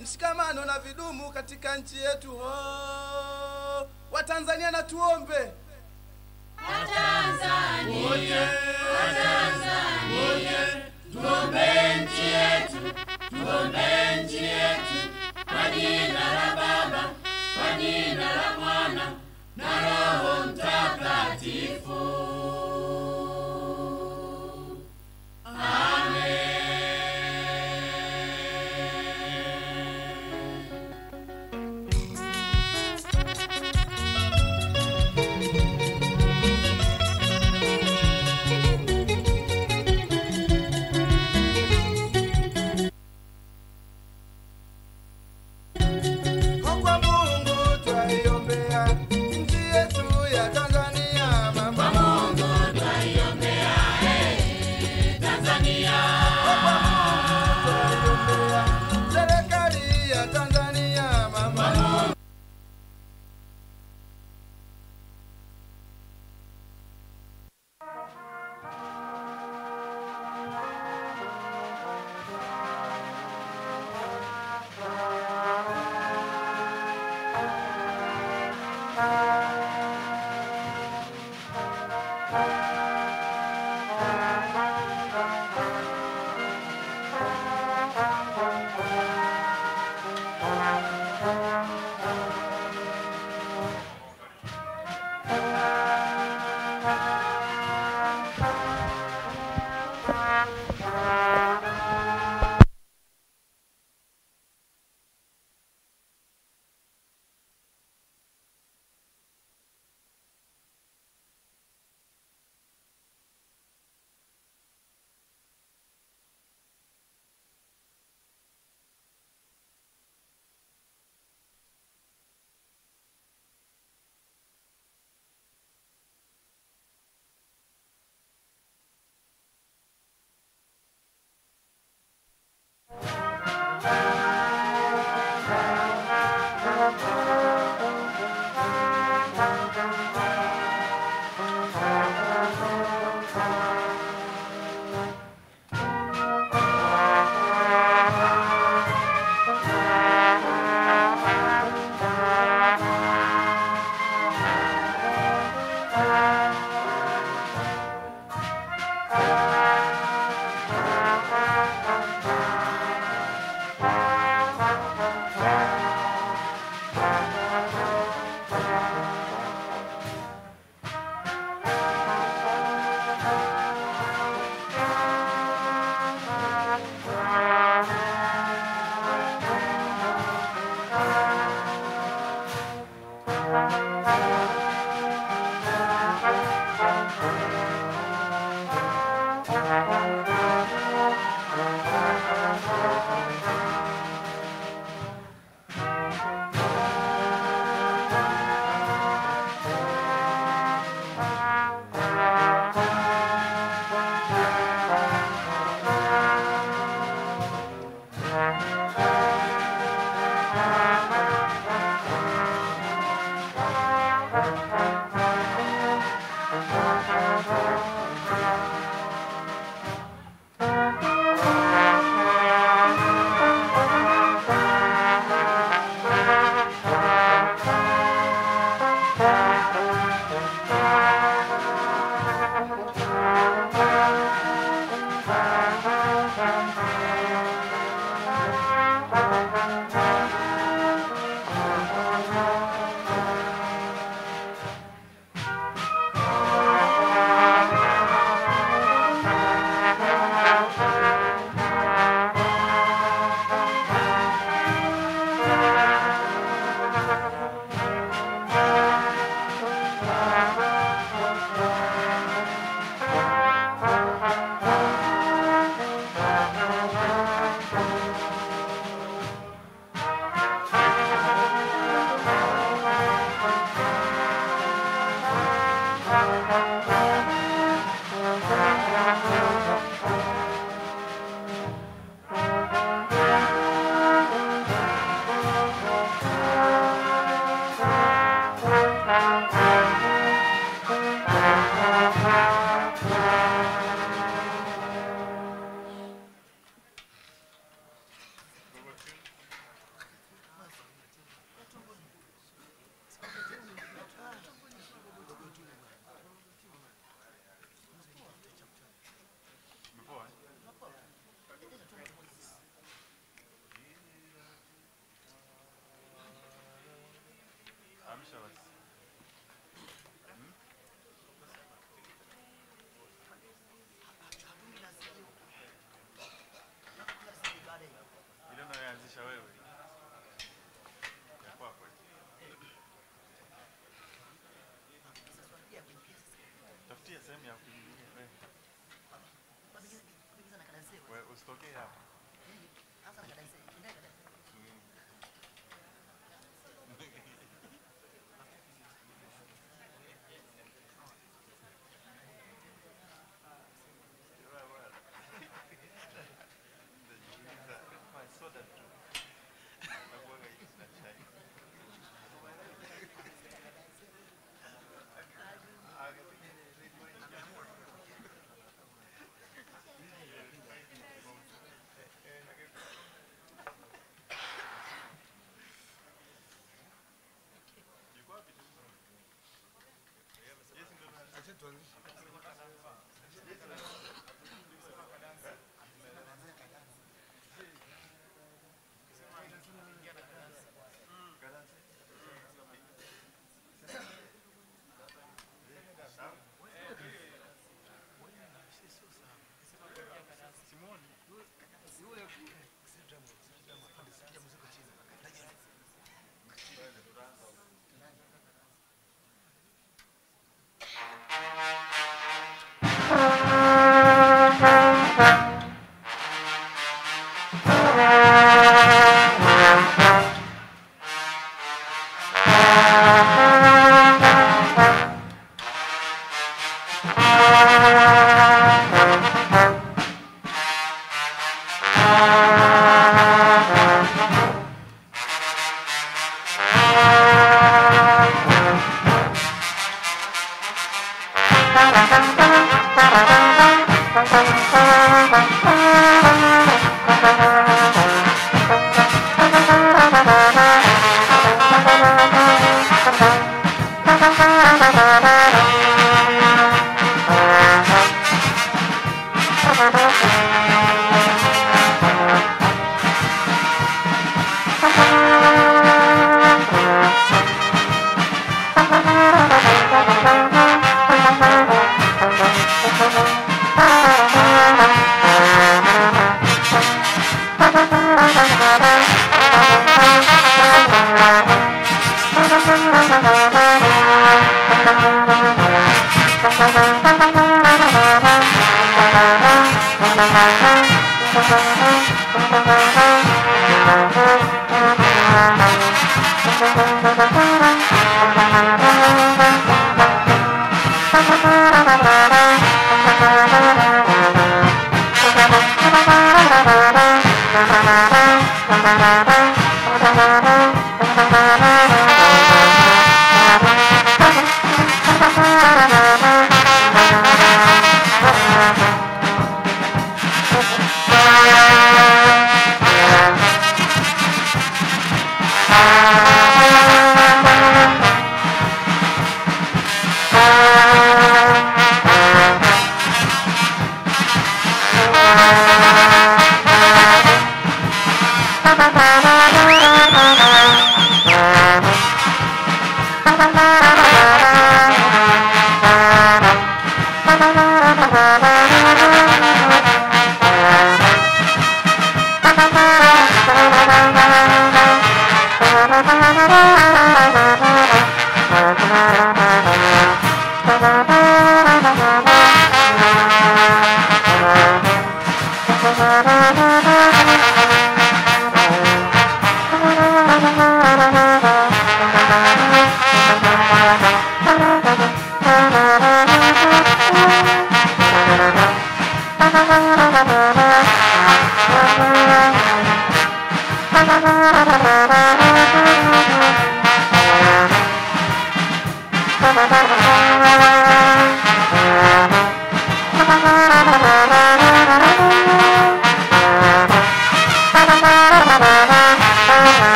Mshikamano na vidumu katika nchi yetu. Watanzania na tuombe. Watanzania, tuombe nchi yetu, tuombe nchi yetu. Kwa jina la Baba, kwa jina la Mwana na Roho Mtakatifu. Amen.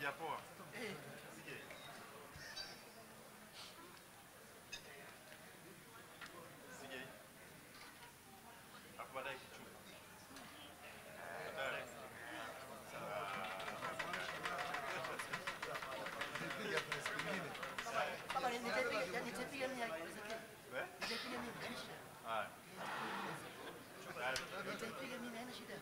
Sijapoa. Sige. Hapo baadaye kichukua. Kama nitapiga mimi haina shida.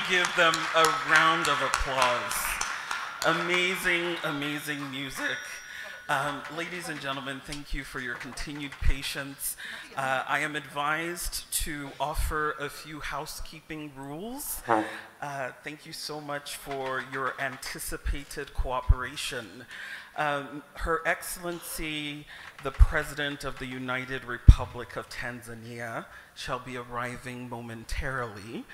Give them a round of applause. Amazing, amazing music. Ladies and gentlemen, thank you for your continued patience. I am advised to offer a few housekeeping rules. Thank you so much for your anticipated cooperation. Her Excellency, the President of the United Republic of Tanzania, shall be arriving momentarily.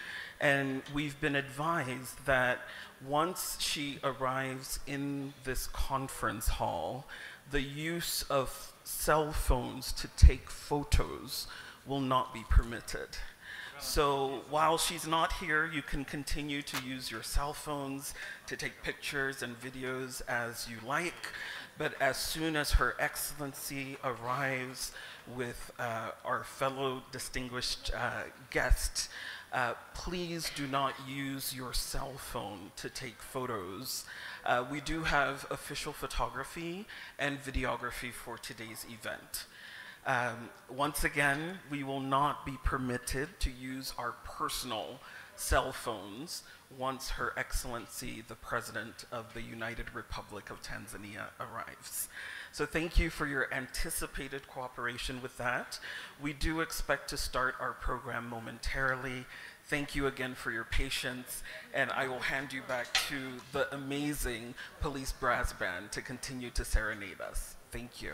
And we've been advised that once she arrives in this conference hall, the use of cell phones to take photos will not be permitted. So while she's not here, you can continue to use your cell phones to take pictures and videos as you like. But as soon as Her Excellency arrives with our fellow distinguished guests, please do not use your cell phone to take photos. We do have official photography and videography for today's event. Once again, we will not be permitted to use our personal cell phones once Her Excellency, the President of the United Republic of Tanzania, arrives. So thank you for your anticipated cooperation with that. We do expect to start our program momentarily. Thank you again for your patience, and I will hand you back to the amazing police brass band to continue to serenade us. Thank you.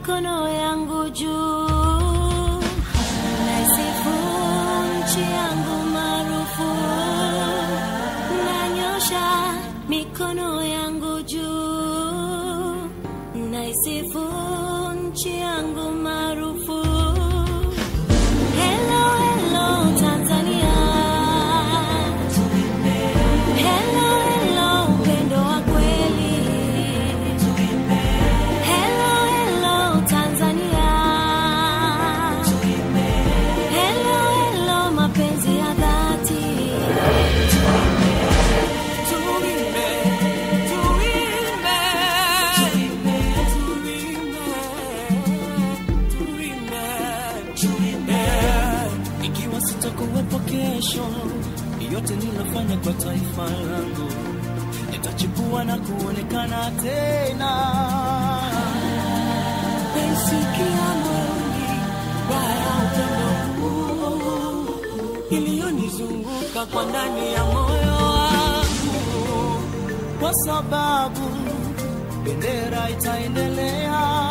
mikono yangu juu, naisifu nchi yangu maarufu. Nanyosha mikono yangu juu, naisifu nchi yangu maarufu. Hello, hello Tanzania. Hello, hello upendo wa kweli. Hello, hello Tanzania. Hello, hello mapenzi ya dhati. Ikiwa sitakuwepo kesho, yote nilofanya kwa taifa langu nitachipua na kuonekana tena. Sikia moyoni baya upendo iliyonizunguka kwa ndani ya moyo wangu, kwa sababu bendera itaendelea.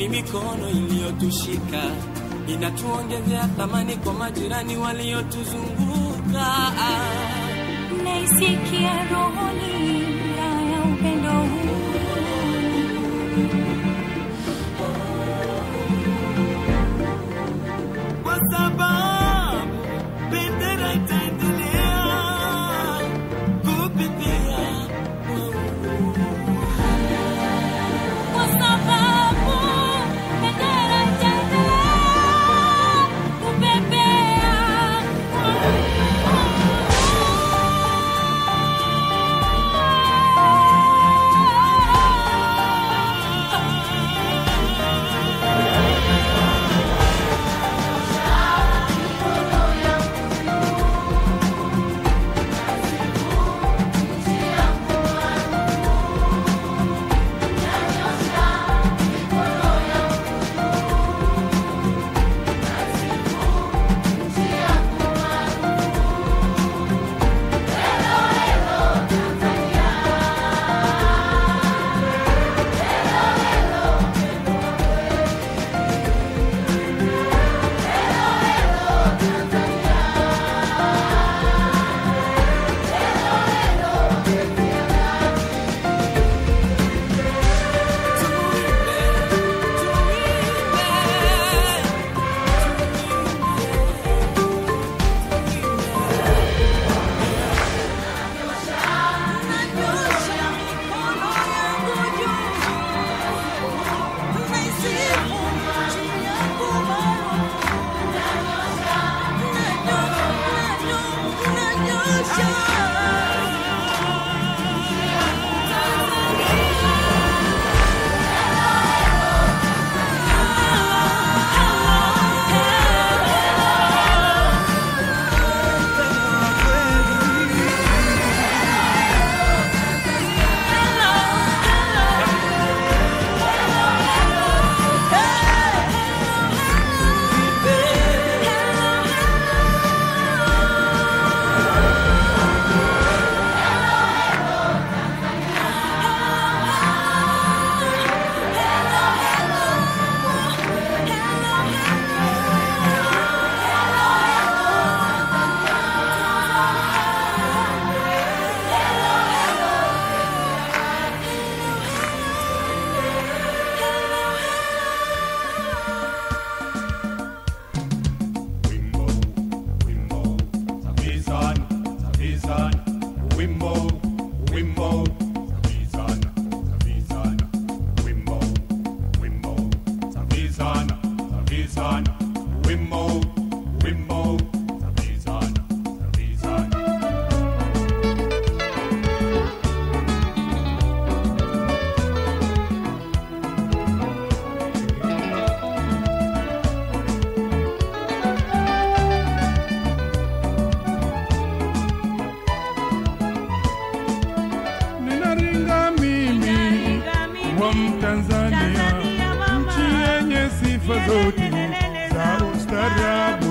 ni mikono iliyotushika, inatuongezea thamani kwa majirani waliotuzunguka. Naisikia rohoni ya upendo huu, kwa sababu bendera itaendelea kupepea, kwa sababu bendera itaendelea kupepea. Tanzania, nchi yenye sifa zote za ustaarabu.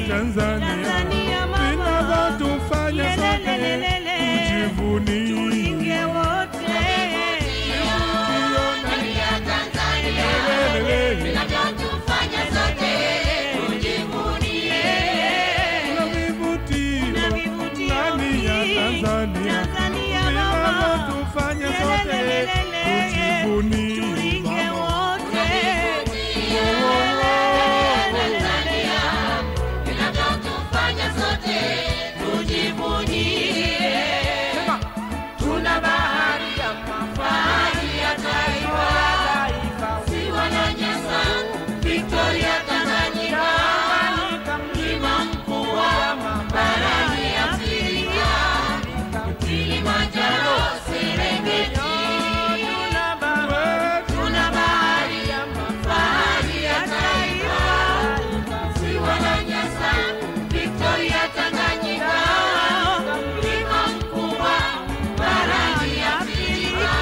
Tanzania vinavyotufanya sote tujivunie wote. Vinavyotufanya sote tujivunie. Kuna vivutio ndani ya Tanzania vinavyotufanya sote tujivunie wote. Vinavyotufanya sote tujivunie. Tuna bahari ya mafahari ya taifa, ziwa na nyasa, Victoria, Tanganyika, mlima mkubwa, barani Afrika, Kilimanjaro, Serengeti. Tuna bahari ya mafahari ya taifa, ziwa na nyasa, Victoria, Tanganyika, mlima mkubwa, barani Afrika,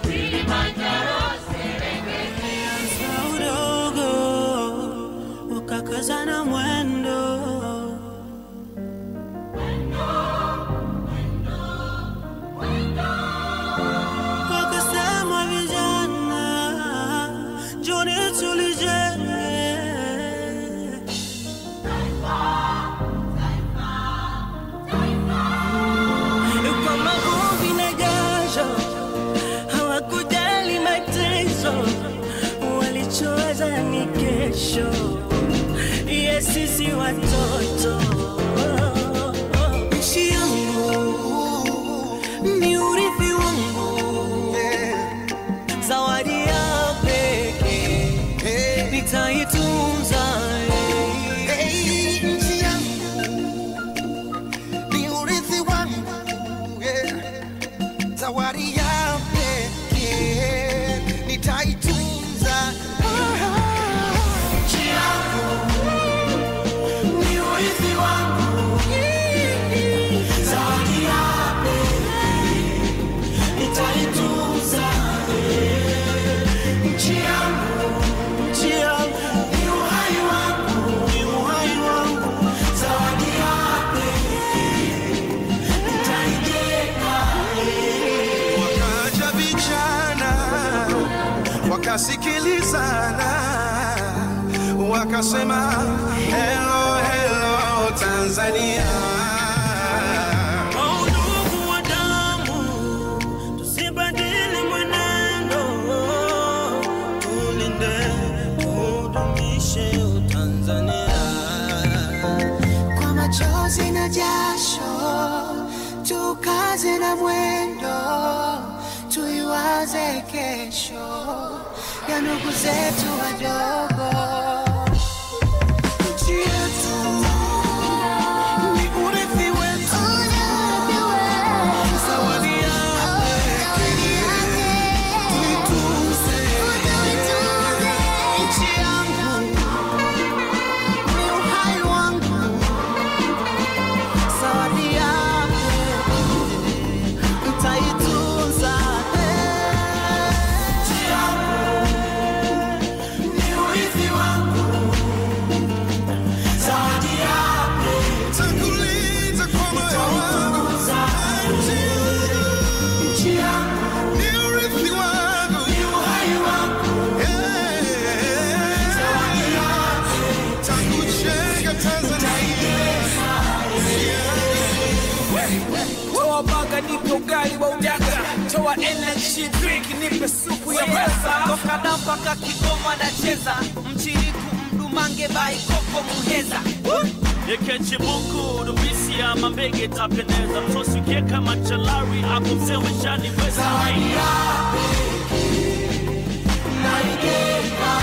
Kilimanjaro, Serengeti. Udogo ukakazana mwendo, wakasema vijana njoni tulijenge. Kwa maguvi na jasho hawakujali mateso, walichoweza ni kesho ya sisi watoto. Nchi yangu ni urithi wangu, zawadi ya pekee nitaitunza. Nchi yangu ni urithi wangu, zawadi ya pekee nitaitunza. Nchi yangu ni urithi wangu, zawadi ya pekee nitaitunza. Nchi yangu ni uhai wangu, zawadi ya pekee nitaijenga. Wakaja vijana wakasikilizana, wakasema hello hello Tanzania. Ndugu wa damu, tusibadili mwenendo, tulinde tudumishe Tanzania. Kwa machozi na jasho tukaze na mwendo, tuiwaze kesho ya ndugu zetu wadogo. Nchi yetu ni urithi wetu, zawadi ya pekee tuitunze. Nchi yangu ni uhai wangu, zawadi ya pekee nitaitunza. Nchi yangu ni urithi wangu, zawadi ya pekee nitakulinda kwa moyo wangu. Nchi yangu ni urithi wangu, ni uhai wangu, zawadi ya pekee nitakujenga Tanzania. Toa baga nipe ugali wa udaga, toa energy drink nipe supu ya pesa. Toka mpaka Kigoma nacheza, mchiriku mdumange bai koko muheza. Yekeche buku dubisi ya mambege tapendeza, mtosi keka machalari hapo msewe shani weza. Zawadi ya pekee naijenga.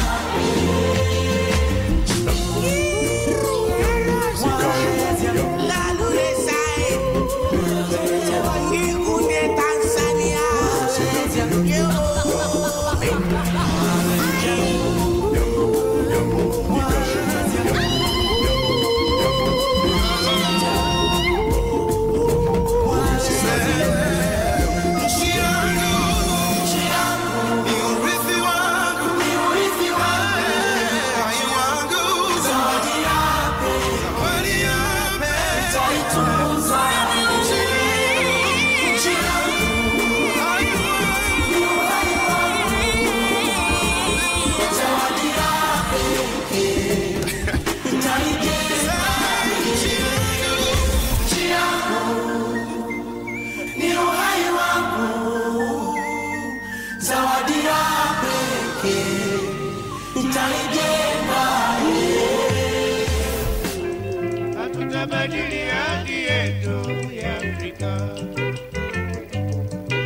tutabadili hali yetu ya Afrika.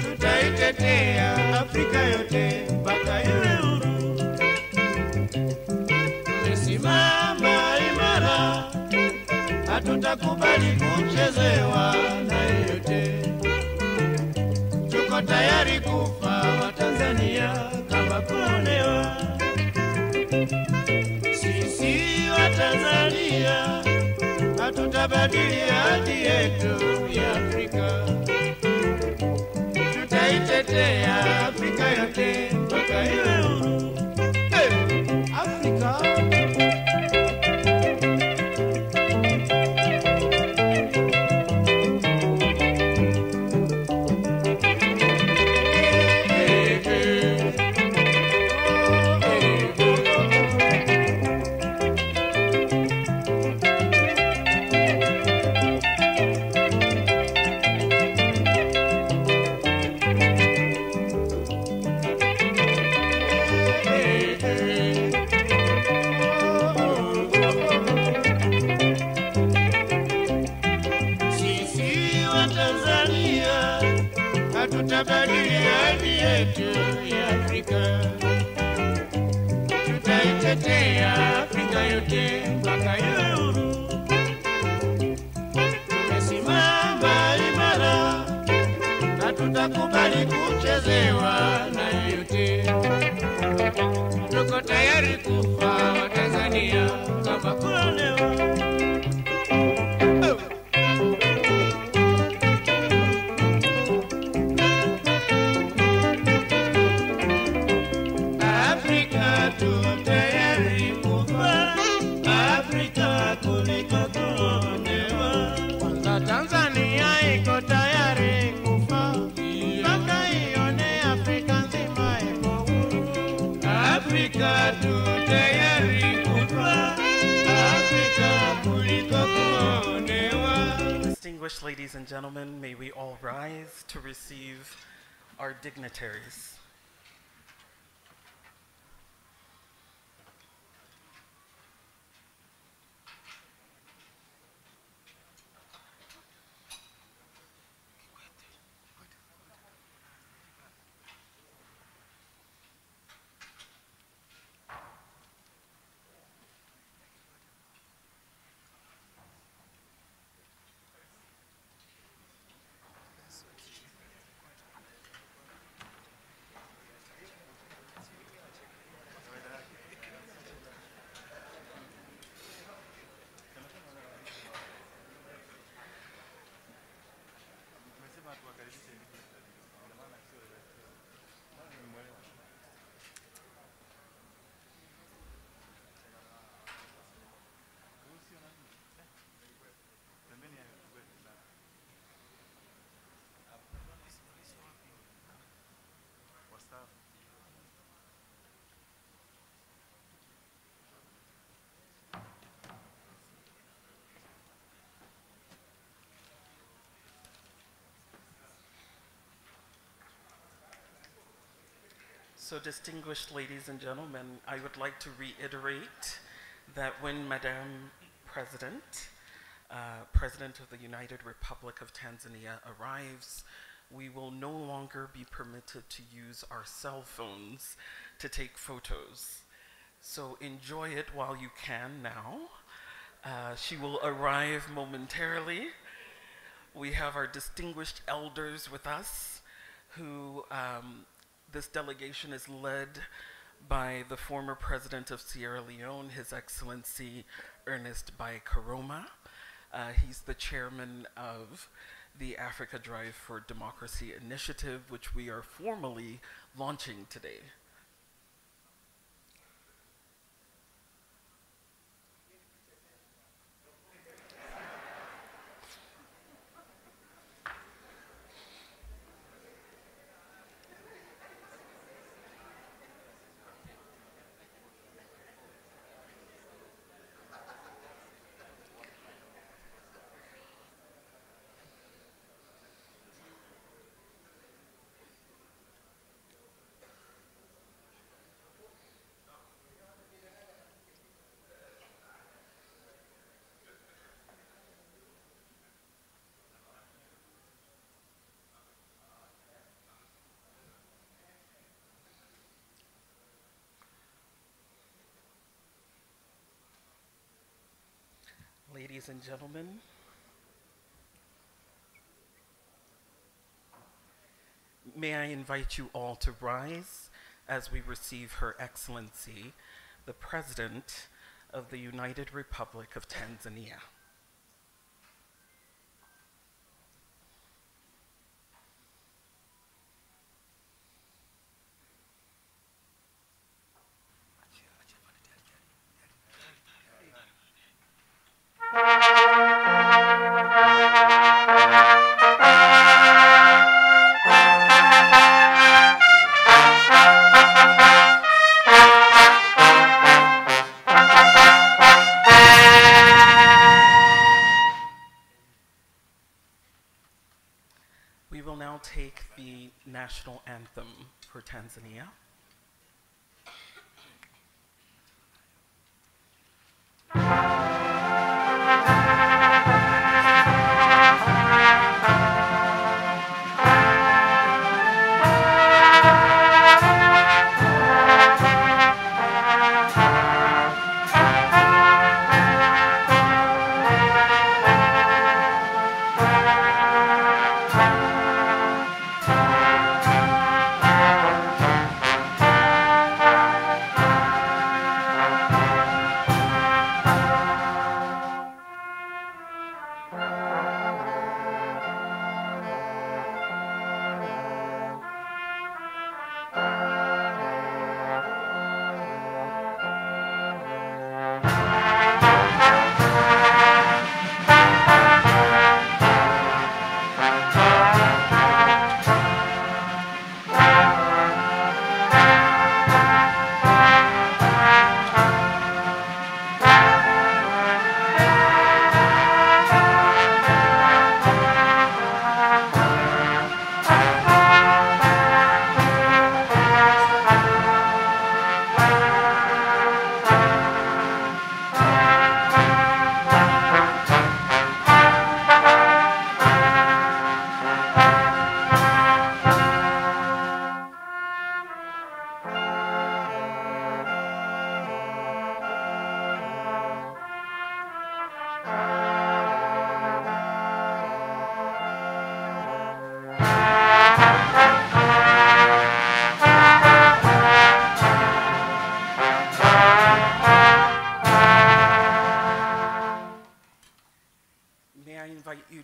Tutaitetea Afrika yote mpaka iwe huru. Tumesimama imara, hatutakubali kuchezewa na yeyote. Tuko tayari kufa wa Tanzania kama kuonewa. Sisi wa Tanzania hatutabadili hali yetu ya Afrika. Tutaitetea Afrika yote mpaka iwe huru. Afrika tutabadili hali yetu ya Afrika. Tutaitetea Afrika yote mpaka iwe huru. Tumesimama imara, hatutakubali kuchezewa na yeyote. Tuko tayari kufa wa Tanzania kama kuonewa. Tanzania iko tayari kufa mpaka ione Afrika nzima iko huru. Afrika tu tayari kufa, Afrika kuliko kuonewa. Distinguished ladies and gentlemen, may we all rise to receive our dignitaries. So, distinguished ladies and gentlemen, I would like to reiterate that when Madam President, President of the United Republic of Tanzania arrives, we will no longer be permitted to use our cell phones to take photos. So enjoy it while you can now. She will arrive momentarily. We have our distinguished elders with us who this delegation is led by the former president of Sierra Leone, His Excellency Ernest Bai. He's the chairman of the Africa Drive for Democracy initiative, which we are formally launching today. Ladies and gentlemen, may I invite you all to rise as we receive Her Excellency, the President of the United Republic of Tanzania. We will now take the national anthem for Tanzania.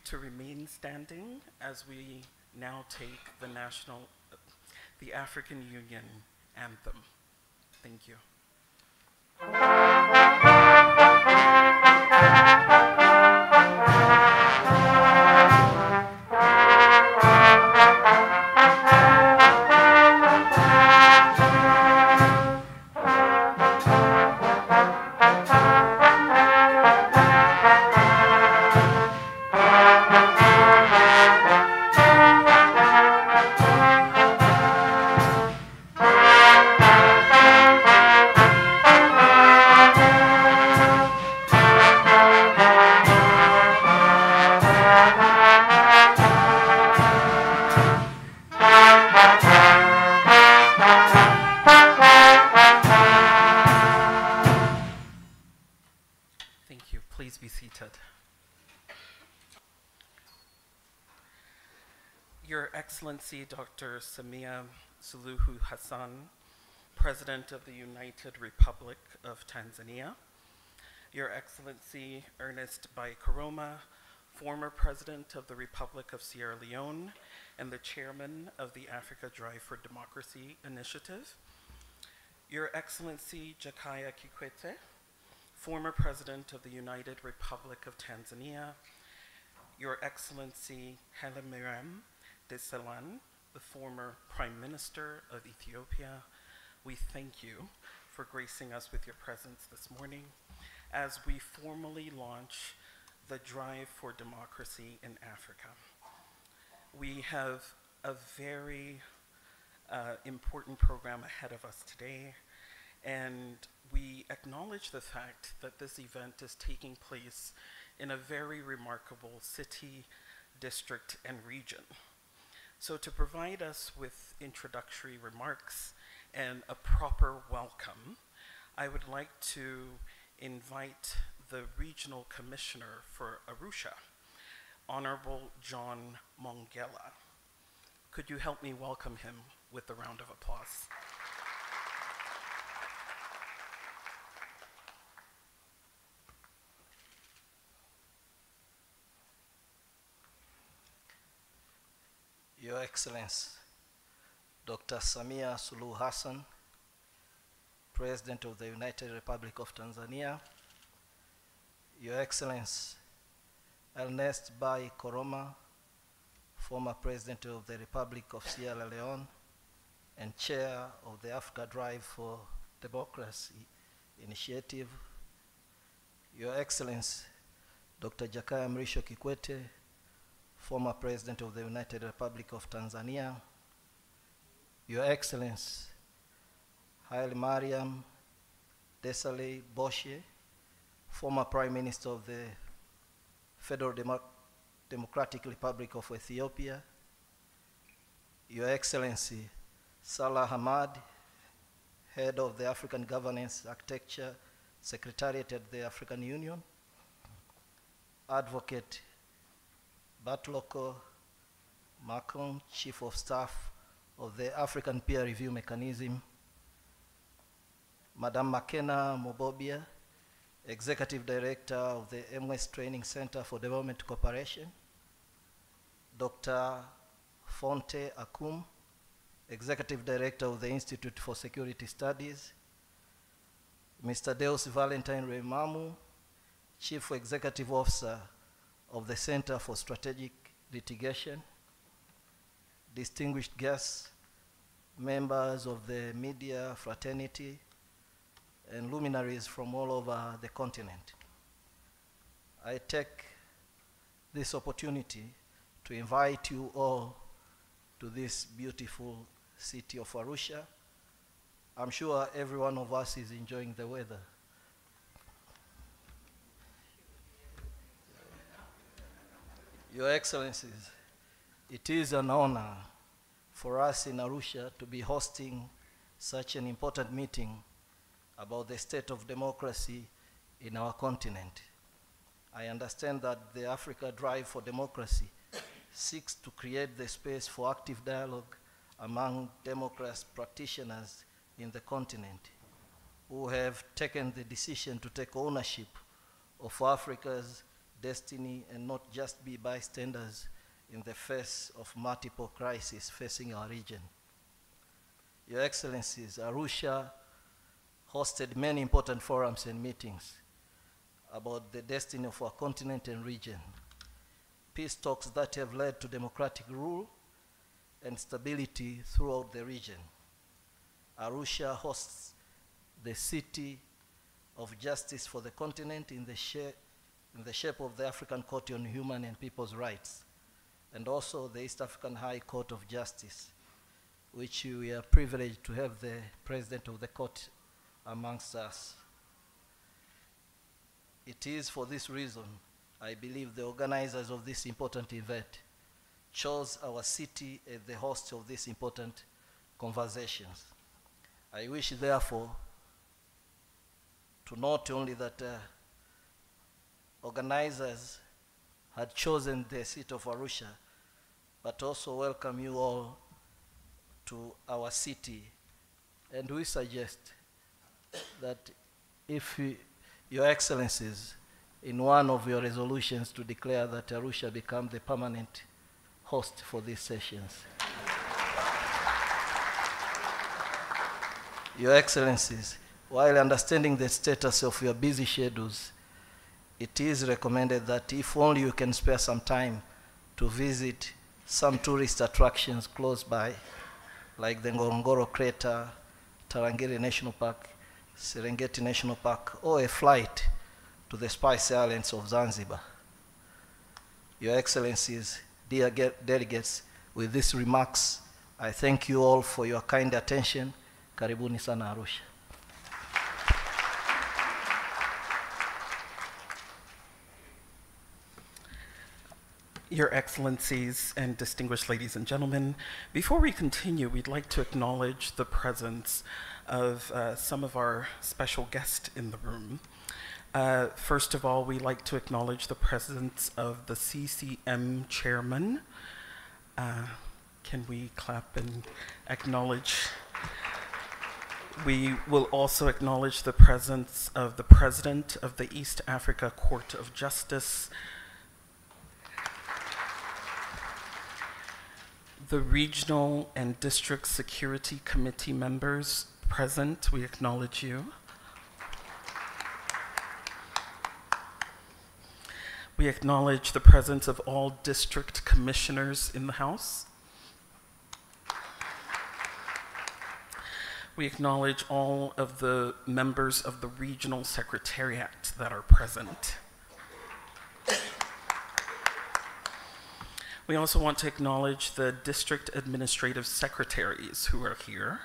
To remain standing as we now take the African Union anthem. Thank you. Please be seated. Your Excellency, Dr. Samia Suluhu Hassan, President of the United Republic of Tanzania, Your Excellency Ernest Bai, former President of the Republic of Sierra Leone and the Chairman of the Africa Drive for Democracy Initiative, Your Excellency Jakaya Kikwete, former President of the United Republic of Tanzania, Your Excellency Hailemariam Desalegn, the former Prime Minister of Ethiopia, we thank you for gracing us with your presence this morning as we formally launch the Drive for Democracy in Africa. We have a very important program ahead of us today, and we acknowledge the fact that this event is taking place in a very remarkable city, district, and region. So to provide us with introductory remarks and a proper welcome, I would like to invite the Regional Commissioner for Arusha, Honorable John Mongella. Could you help me welcome him with a round of applause? Your Excellency, Dr. Samia Suluhu Hassan, President of the United Republic of Tanzania, Your Excellency, Ernest Bai, former President of the Republic of Sierra Leone and Chair of the Africa Drive for Democracy Initiative, Your Excellency, Dr. Jakaya Kikwete, former President of the United Republic of Tanzania, Your Excellency, Hailemariam Desalegn, former Prime Minister of the Federal Democratic Republic of Ethiopia, Your Excellency, Salah Hamad, Head of the African Governance Architecture Secretariat at the African Union, Advocate Batloko Macron, Chief of Staff of the African Peer Review Mechanism, Madam Makena Mobobia, Executive Director of the MS Training Center for Development Cooperation, Dr. Fonte Akum, Executive Director of the Institute for Security Studies, Mr. Deus Valentine Remamu, Chief Executive Officer of the Center for Strategic Litigation, distinguished guests, members of the media fraternity, and luminaries from all over the continent. I take this opportunity to invite you all to this beautiful city of Arusha. I'm sure every one of us is enjoying the weather. Your Excellencies, it is an honor for us in Arusha to be hosting such an important meeting about the state of democracy in our continent. I understand that the Africa Drive for Democracy seeks to create the space for active dialogue among democracy practitioners in the continent who have taken the decision to take ownership of Africa's destiny and not just be bystanders in the face of multiple crises facing our region. Your Excellencies, Arusha hosted many important forums and meetings about the destiny of our continent and region, peace talks that have led to democratic rule and stability throughout the region. Arusha hosts the city of justice for the continent in the shape of the African Court on Human and People's Rights, and also the East African High Court of Justice, which we are privileged to have the President of the Court amongst us. It is for this reason, I believe the organizers of this important event chose our city as the host of these important conversations. I wish, therefore, to note only that organizers had chosen the city of Arusha, but also welcome you all to our city. And we suggest that if Your Excellencies, in one of your resolutions to declare that Arusha become the permanent host for these sessions. Your Excellencies, while understanding the status of your busy schedules, it is recommended that if only you can spare some time to visit some tourist attractions close by, like the Ngorongoro Crater, Tarangire National Park, Serengeti National Park, or a flight to the Spice Islands of Zanzibar. Your Excellencies, dear delegates, with these remarks, I thank you all for your kind attention. Karibuni sana Arusha. Your Excellencies and distinguished ladies and gentlemen, before we continue, we'd like to acknowledge the presence of some of our special guests in the room. First of all, we'd like to acknowledge the presence of the CCM chairman. Can we clap and acknowledge? We will also acknowledge the presence of the president of the East Africa Court of Justice, the regional and district security committee members present. We acknowledge you. We acknowledge the presence of all district commissioners in the House. We acknowledge all of the members of the regional secretariat that are present. We also want to acknowledge the district administrative secretaries who are here.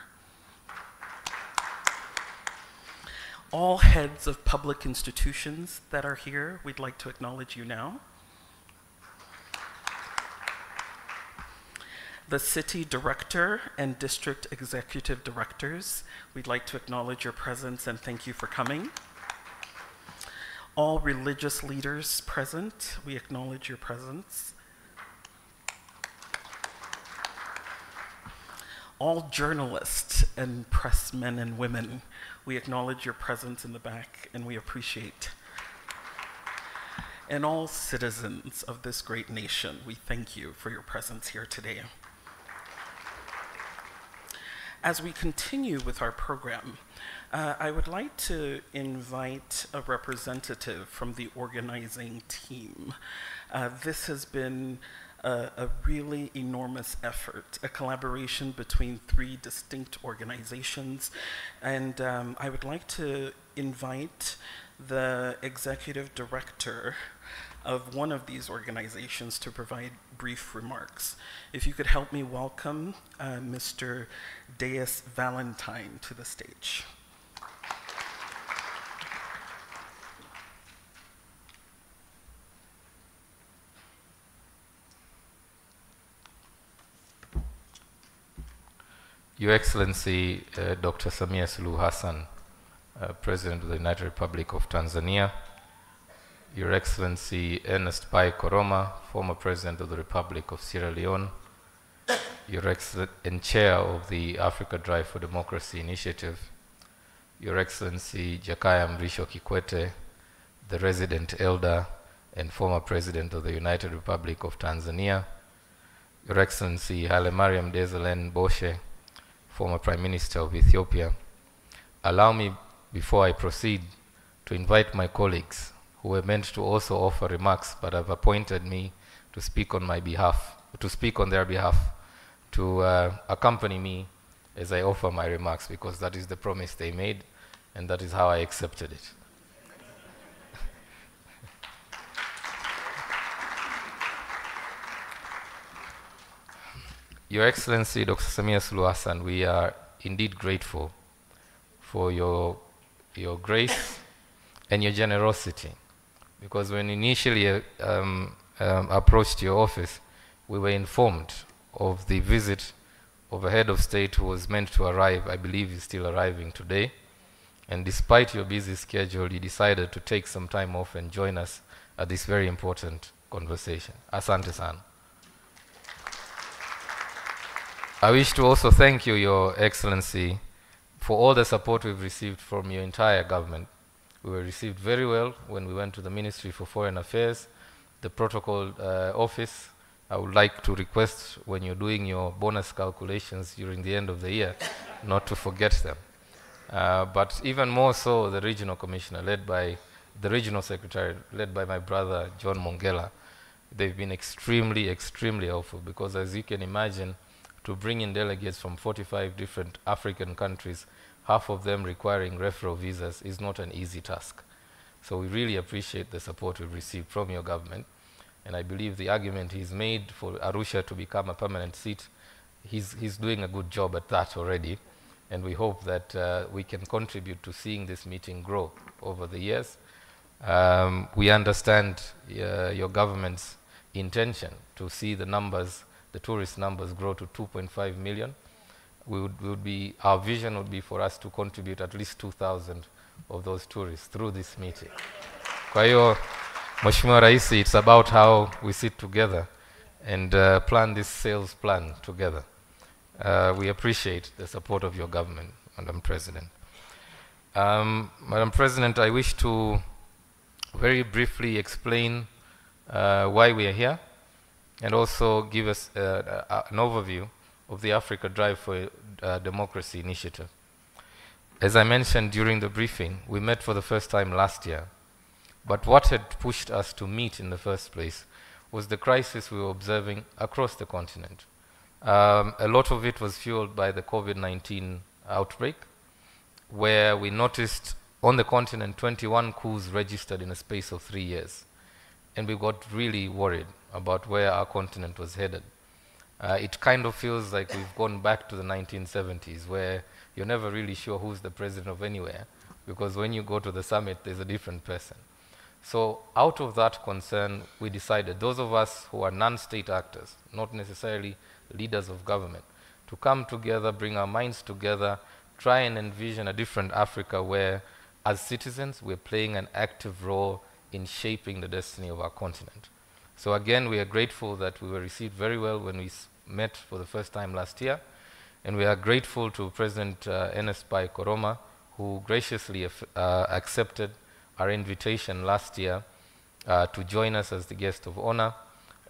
All heads of public institutions that are here, we'd like to acknowledge you now. The city director and district executive directors, we'd like to acknowledge your presence and thank you for coming. All religious leaders present, we acknowledge your presence. All journalists and pressmen and women, we acknowledge your presence in the back and we appreciate. And all citizens of this great nation, we thank you for your presence here today. As we continue with our program, I would like to invite a representative from the organizing team. This has been a really enormous effort, a collaboration between 3 distinct organizations. And I would like to invite the executive director of one of these organizations to provide brief remarks. If you could help me welcome Mr. Deus Valentine to the stage. Your Excellency, Dr. Samia Suluhu Hassan, President of the United Republic of Tanzania, Your Excellency Ernest Bai, former President of the Republic of Sierra Leone, Your Excellency and Chair of the Africa Drive for Democracy Initiative, Your Excellency Jakaya Kikwete, the Resident Elder and former President of the United Republic of Tanzania, Your Excellency Hailemariam Desalegn, former Prime Minister of Ethiopia. Allow me, before I proceed, to invite my colleagues who were meant to also offer remarks but have appointed me to speak on my behalf, on their behalf, to accompany me as I offer my remarks, because that is the promise they made and that is how I accepted it. Your Excellency, Dr. Samia Suluhu Hassan, we are indeed grateful for your grace and your generosity, because when initially approached your office, we were informed of the visit of a head of state who was meant to arrive, I believe is still arriving today, and despite your busy schedule, you decided to take some time off and join us at this very important conversation. Asante sana. I wish to also thank you, Your Excellency, for all the support we've received from your entire government. We were received very well when we went to the Ministry for Foreign Affairs, the protocol office. I would like to request, when you're doing your bonus calculations during the end of the year, not to forget them. But even more so, the regional commissioner, led by the regional secretary, led by my brother, John Mongela. They've been extremely, extremely helpful, because as you can imagine, to bring in delegates from 45 different African countries, half of them requiring referral visas, is not an easy task. So we really appreciate the support we've received from your government. And I believe the argument he's made for Arusha to become a permanent seat, he's doing a good job at that already. And we hope that we can contribute to seeing this meeting grow over the years. We understand your government's intention to see the numbers, the tourist numbers, grow to 2.5 million. Our vision would be for us to contribute at least 2,000 of those tourists through this meeting. Kwa hiyo, Mheshimiwa Rais, it's about how we sit together and plan this sales plan together. We appreciate the support of your government, Madam President. Madam President, I wish to very briefly explain why we are here and also give us an overview of the Africa Drive for Democracy initiative. As I mentioned during the briefing, we met for the first time last year, but what had pushed us to meet in the first place was the crisis we were observing across the continent. A lot of it was fueled by the COVID-19 outbreak, where we noticed on the continent 21 coups registered in a space of 3 years. And we got really worried about where our continent was headed. It kind of feels like we've gone back to the 1970s, where you're never really sure who's the president of anywhere, because when you go to the summit, there's a different person. So out of that concern, we decided, those of us who are non-state actors, not necessarily leaders of government, to come together, bring our minds together, try and envision a different Africa where, as citizens, we're playing an active role in shaping the destiny of our continent. So again, we are grateful that we were received very well when we met for the first time last year, and we are grateful to President Ernest Bai, who graciously accepted our invitation last year to join us as the guest of honor,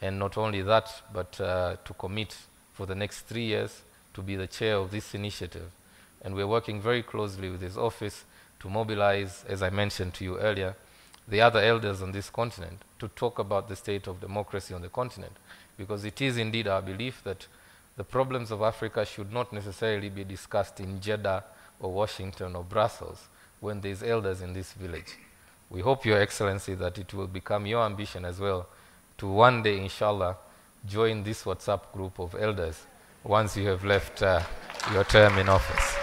and not only that, but to commit for the next 3 years to be the chair of this initiative. And we're working very closely with his office to mobilize, as I mentioned to you earlier, the other elders on this continent to talk about the state of democracy on the continent, because it is indeed our belief that the problems of Africa should not necessarily be discussed in Jeddah or Washington or Brussels when there's elders in this village. We hope, Your Excellency, that it will become your ambition as well to one day, inshallah, join this WhatsApp group of elders once you have left your term in office.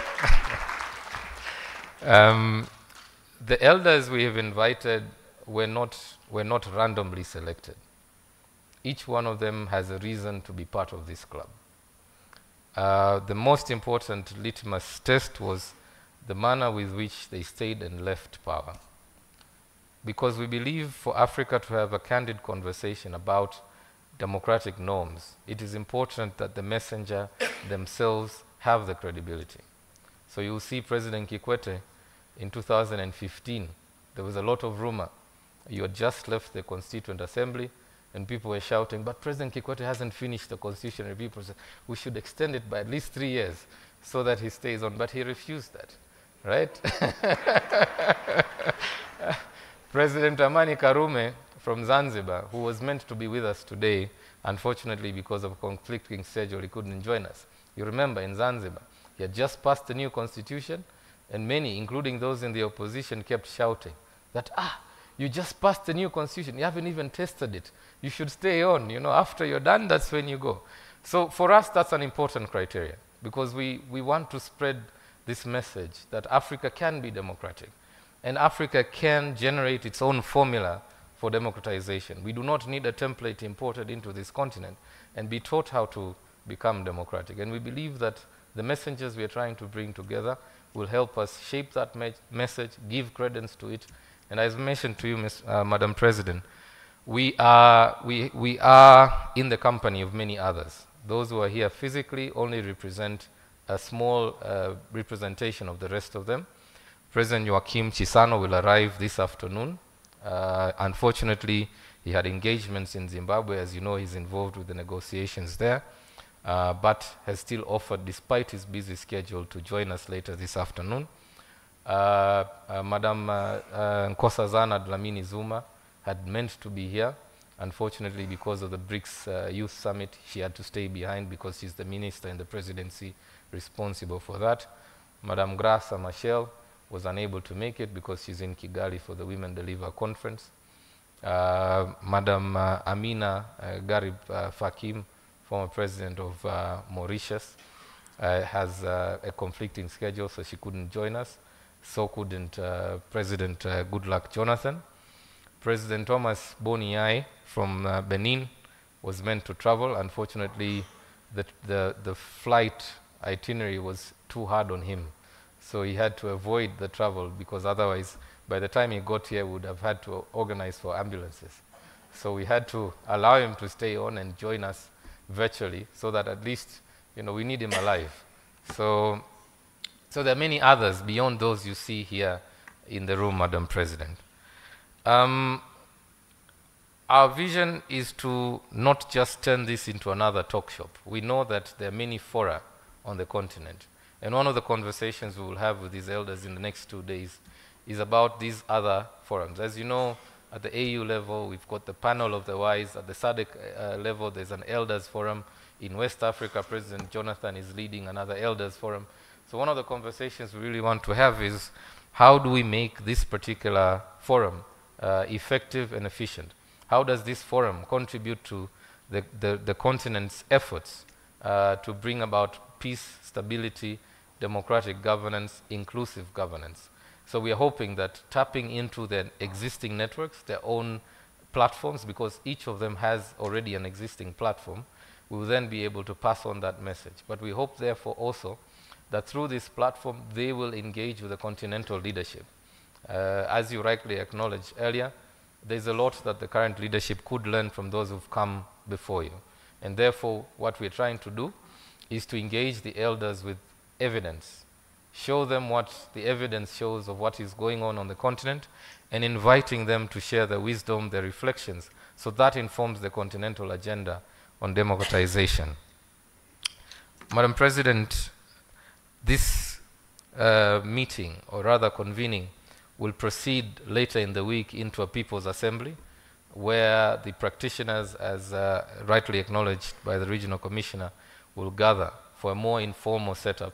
The elders we have invited were not randomly selected. Each one of them has a reason to be part of this club. The most important litmus test was the manner with which they stayed and left power. Because we believe for Africa to have a candid conversation about democratic norms, it is important that the messenger themselves have the credibility. So you'll see President Kikwete in 2015, there was a lot of rumor. You had just left the Constituent Assembly and people were shouting, but President Kikwete hasn't finished the constitutional review process. We should extend it by at least 3 years so that he stays on. But he refused that, right? President Amani Karume from Zanzibar, who was meant to be with us today, unfortunately because of conflicting schedule, he couldn't join us. You remember in Zanzibar, he had just passed the new constitution, and many, including those in the opposition, kept shouting that, you just passed the new constitution, you haven't even tested it. You should stay on, you know, after you're done, that's when you go. So for us, that's an important criteria, because we want to spread this message that Africa can be democratic, and Africa can generate its own formula for democratization. We do not need a template imported into this continent and be taught how to become democratic. And we believe that the messengers we are trying to bring together will help us shape that message, give credence to it. And as mentioned to you, Madam President, we are in the company of many others. Those who are here physically only represent a small representation of the rest of them. President Joaquim Chissano will arrive this afternoon. Unfortunately, he had engagements in Zimbabwe. As you know, he's involved with the negotiations there, but has still offered, despite his busy schedule, to join us later this afternoon. Madam Nkosazana Dlamini Zuma had meant to be here. Unfortunately, because of the BRICS Youth Summit, she had to stay behind because she's the minister in the presidency responsible for that. Madam Graça Machel was unable to make it because she's in Kigali for the Women Deliver Conference. Madam Amina Garib Fakim, former president of Mauritius, has a conflicting schedule, so she couldn't join us. So couldn't President Goodluck Jonathan. President Thomas Boniai from Benin was meant to travel. Unfortunately, the flight itinerary was too hard on him. So he had to avoid the travel because otherwise, by the time he got here, we would have had to organize for ambulances. So we had to allow him to stay on and join us virtually so that at least, you know, we need him alive. So there are many others beyond those you see here in the room, Madam President. Our vision is to not just turn this into another talk shop. We know that there are many fora on the continent. And one of the conversations we will have with these elders in the next 2 days is about these other forums. As you know, at the AU level, we've got the panel of the wise. At the SADC level, there's an elders forum. In West Africa, President Jonathan is leading another elders forum. So one of the conversations we really want to have is how do we make this particular forum effective and efficient? How does this forum contribute to the continent's efforts to bring about peace, stability, democratic governance, inclusive governance? So we are hoping that tapping into their existing networks, their own platforms, because each of them has already an existing platform, we will then be able to pass on that message. But we hope, therefore, also that through this platform, they will engage with the continental leadership. As you rightly acknowledged earlier, there's a lot that the current leadership could learn from those who've come before you. And therefore, what we're trying to do is to engage the elders with evidence, show them what the evidence shows of what is going on the continent, and inviting them to share their wisdom, their reflections, so that informs the continental agenda on democratization. Madam President, this meeting, or rather convening, will proceed later in the week into a People's Assembly, where the practitioners, as rightly acknowledged by the Regional Commissioner, will gather for a more informal setup,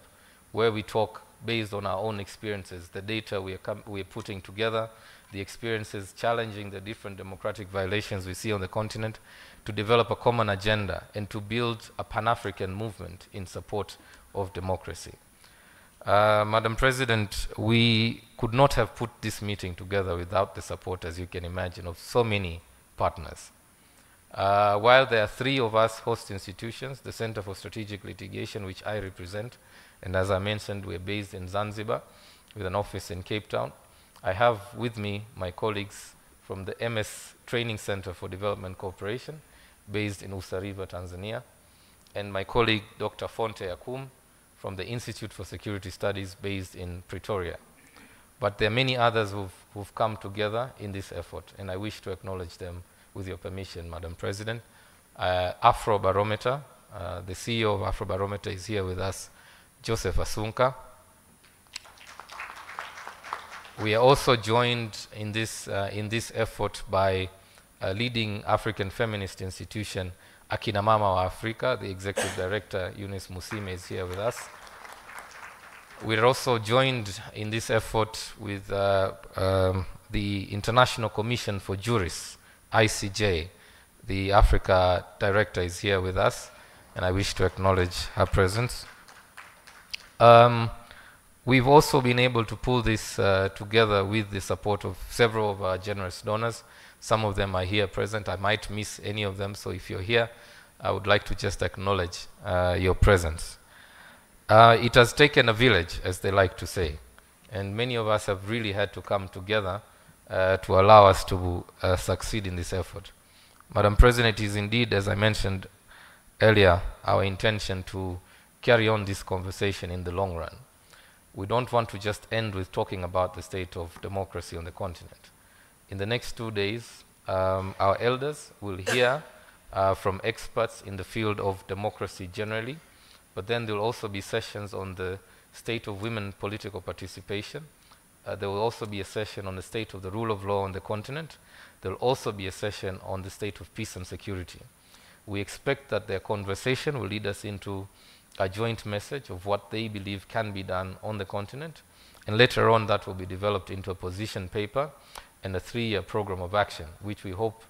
where we talk based on our own experiences, the data we are putting together, the experiences challenging the different democratic violations we see on the continent, to develop a common agenda and to build a Pan-African movement in support of democracy. Madam President, we could not have put this meeting together without the support, as you can imagine, of so many partners. While there are 3 of us host institutions, the Center for Strategic Litigation, which I represent, and as I mentioned, we're based in Zanzibar with an office in Cape Town. I have with me my colleagues from the MS Training Center for Development Cooperation, based in Usariva, Tanzania, and my colleague, Dr. Fonte Akum, from the Institute for Security Studies, based in Pretoria. But there are many others who've come together in this effort, and I wish to acknowledge them with your permission, Madam President. Afrobarometer, the CEO of Afrobarometer is here with us, Joseph Asunka. We are also joined in this effort by a leading African feminist institution, Akina Mama wa Afrika. The Executive Director, Eunice Musime, is here with us. We're also joined in this effort with the International Commission for Jurists, ICJ. The Africa Director is here with us, and I wish to acknowledge her presence. We've also been able to pull this together with the support of several of our generous donors. Some of them are here present. I might miss any of them, so if you're here, I would like to just acknowledge your presence. It has taken a village, as they like to say, and many of us have really had to come together to allow us to succeed in this effort. Madam President, it is indeed, as I mentioned earlier, our intention to carry on this conversation in the long run. We don't want to just end with talking about the state of democracy on the continent. In the next 2 days, our elders will hear from experts in the field of democracy generally, but then there will also be sessions on the state of women political participation. There will also be a session on the state of the rule of law on the continent. There will also be a session on the state of peace and security. We expect that their conversation will lead us into a joint message of what they believe can be done on the continent, and later on that will be developed into a position paper and a 3-year program of action, which we hope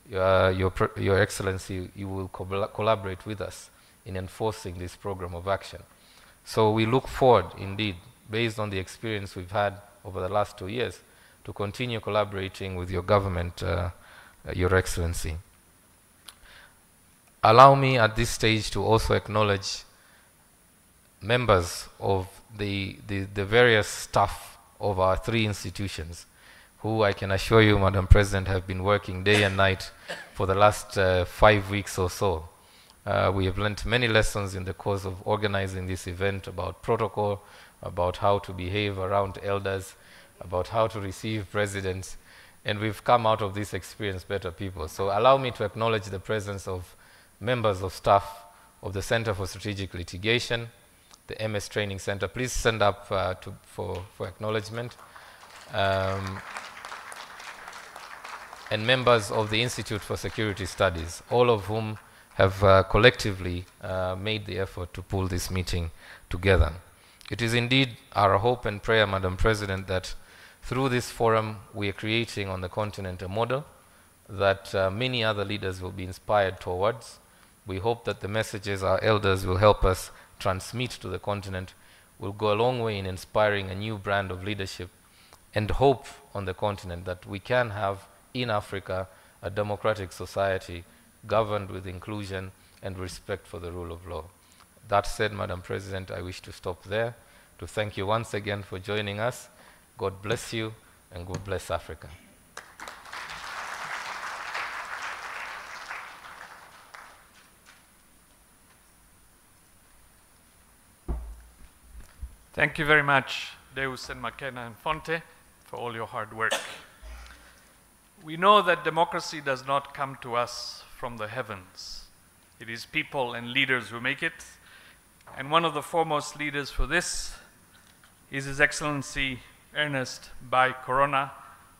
Your Excellency, you will collaborate with us in enforcing this program of action. So we look forward, indeed, based on the experience we've had over the last 2 years, to continue collaborating with your government, Your Excellency. Allow me at this stage to also acknowledge members of the various staff of our 3 institutions, who I can assure you, Madam President, have been working day and night for the last 5 weeks or so. We have learned many lessons in the course of organizing this event about protocol, about how to behave around elders, about how to receive presidents, and we've come out of this experience better people. So allow me to acknowledge the presence of members of staff of the Center for Strategic Litigation, the MS Training Center. Please stand up for acknowledgement. And members of the Institute for Security Studies, all of whom have collectively made the effort to pull this meeting together. It is indeed our hope and prayer, Madam President, that through this forum we are creating on the continent a model that many other leaders will be inspired towards. We hope that the messages our elders will help us transmit to the continent will go a long way in inspiring a new brand of leadership, and hope on the continent that we can have in Africa a democratic society governed with inclusion and respect for the rule of law. That said, Madam President, I wish to stop there to thank you once again for joining us. God bless you, and God bless Africa. Thank you very much, Deus and McKenna and Fonte, for all your hard work. We know that democracy does not come to us from the heavens. It is people and leaders who make it. And one of the foremost leaders for this is His Excellency Ernest Bai,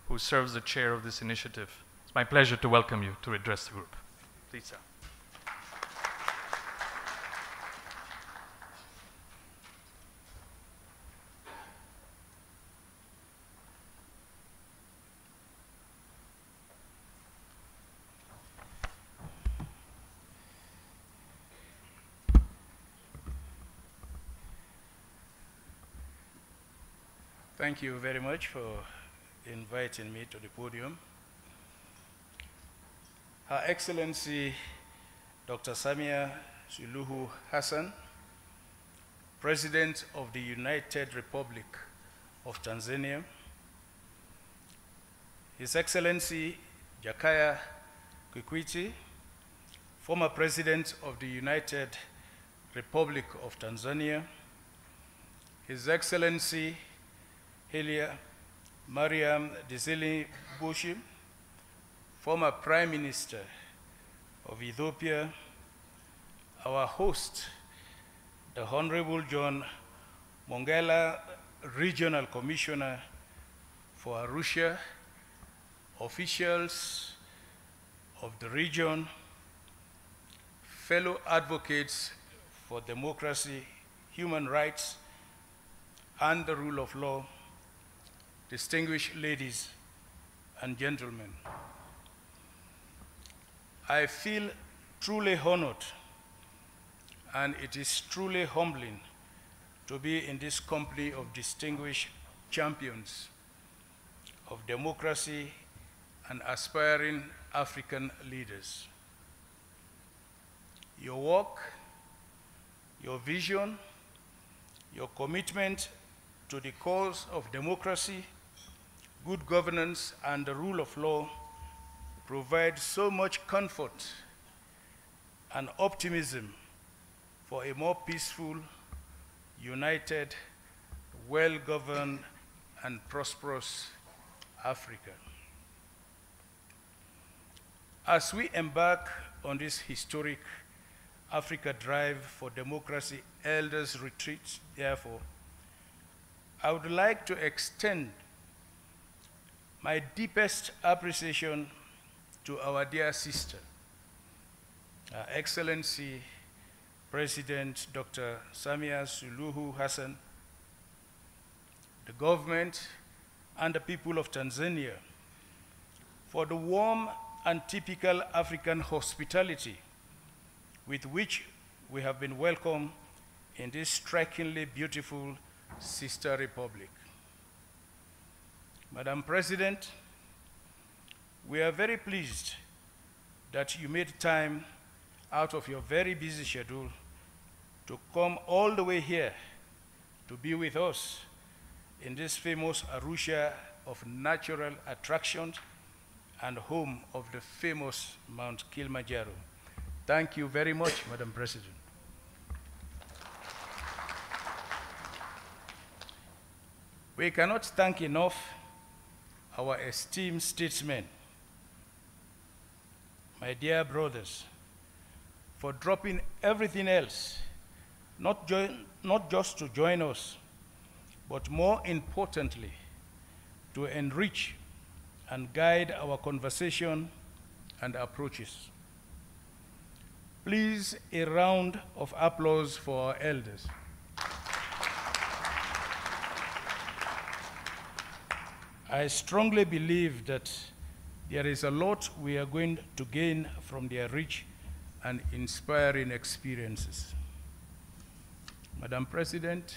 who serves the chair of this initiative. It's my pleasure to welcome you to address the group. Please, sir. Thank you very much for inviting me to the podium. Her Excellency Dr. Samia Suluhu Hassan, President of the United Republic of Tanzania, His Excellency Jakaya Kikwete, former President of the United Republic of Tanzania, His Excellency Hailemariam Desalegn, former Prime Minister of Ethiopia, our host, the Honorable John Mongela, Regional Commissioner for Arusha, officials of the region, fellow advocates for democracy, human rights, and the rule of law, distinguished ladies and gentlemen. I feel truly honored, and it is truly humbling to be in this company of distinguished champions of democracy and aspiring African leaders. Your work, your vision, your commitment to the cause of democracy, good governance, and the rule of law provide so much comfort and optimism for a more peaceful, united, well-governed, and prosperous Africa. As we embark on this historic Africa Drive for Democracy Elders Retreat, therefore, I would like to extend my deepest appreciation to our dear sister, Her Excellency President Dr. Samia Suluhu Hassan, the government, and the people of Tanzania for the warm and typical African hospitality with which we have been welcomed in this strikingly beautiful sister republic. Madam President, we are very pleased that you made time out of your very busy schedule to come all the way here to be with us in this famous Arusha of natural attractions and home of the famous Mount Kilimanjaro. Thank you very much, Madam President. We cannot thank enough our esteemed statesmen, my dear brothers, for dropping everything else, not just to join us, but more importantly, to enrich and guide our conversation and approaches. Please, a round of applause for our elders. I strongly believe that there is a lot we are going to gain from their rich and inspiring experiences. Madam President,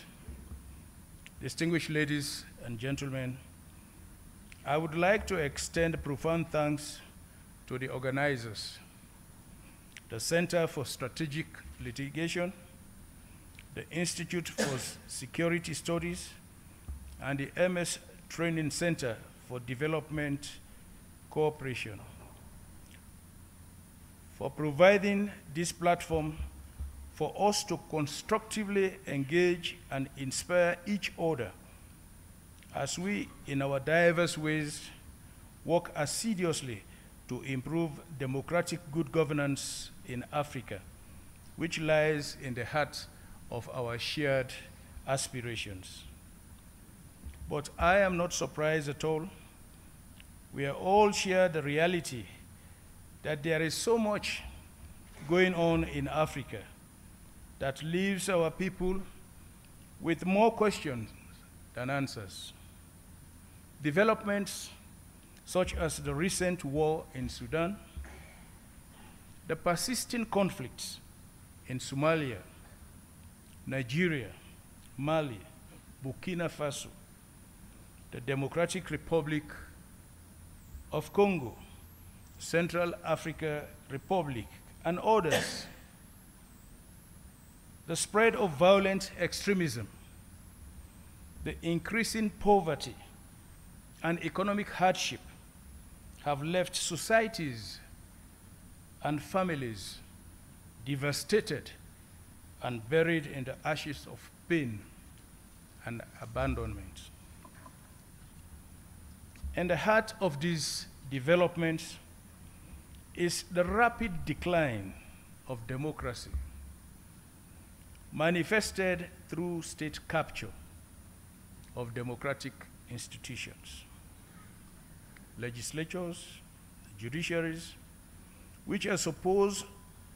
distinguished ladies and gentlemen, I would like to extend profound thanks to the organizers, the Center for Strategic Litigation, the Institute for Security Studies, and the MS Training Center for Development Cooperation for providing this platform for us to constructively engage and inspire each other as we, in our diverse ways, work assiduously to improve democratic good governance in Africa, which lies in the heart of our shared aspirations. But I am not surprised at all. We are all share the reality that there is so much going on in Africa that leaves our people with more questions than answers. Developments such as the recent war in Sudan, the persisting conflicts in Somalia, Nigeria, Mali, Burkina Faso, the Democratic Republic of Congo, Central Africa Republic, and others. The spread of violent extremism, the increasing poverty, and economic hardship have left societies and families devastated and buried in the ashes of pain and abandonment. In the heart of these developments is the rapid decline of democracy, manifested through state capture of democratic institutions, legislatures, judiciaries, which are supposed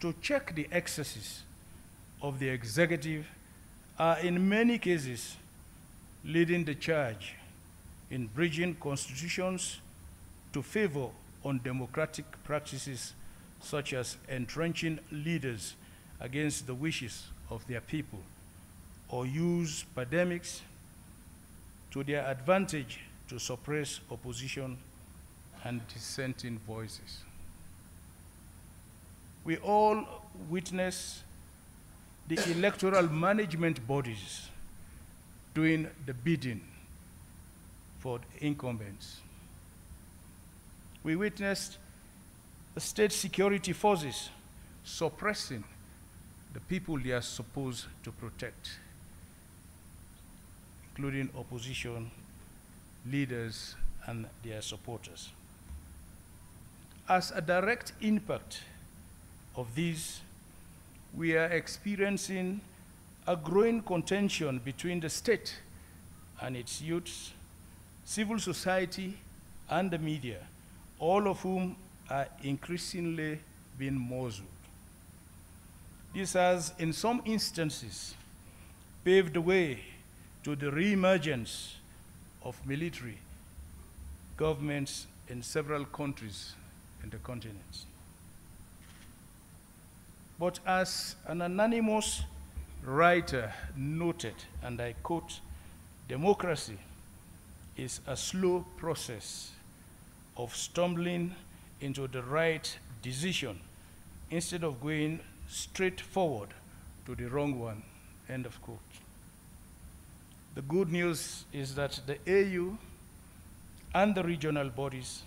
to check the excesses of the executive, are in many cases leading the charge in bridging constitutions to favor undemocratic practices such as entrenching leaders against the wishes of their people, or use pandemics to their advantage to suppress opposition and dissenting voices. We all witness the electoral management bodies doing the bidding for the incumbents. We witnessed the state security forces suppressing the people they are supposed to protect, including opposition leaders and their supporters. As a direct impact of these, we are experiencing a growing contention between the state and its youths, civil society, and the media, all of whom are increasingly being muzzled. This has, in some instances, paved the way to the re-emergence of military governments in several countries in the continent. But as an anonymous writer noted, and I quote, "Democracy is a slow process of stumbling into the right decision instead of going straight forward to the wrong one, end of quote. The good news is that the AU and the regional bodies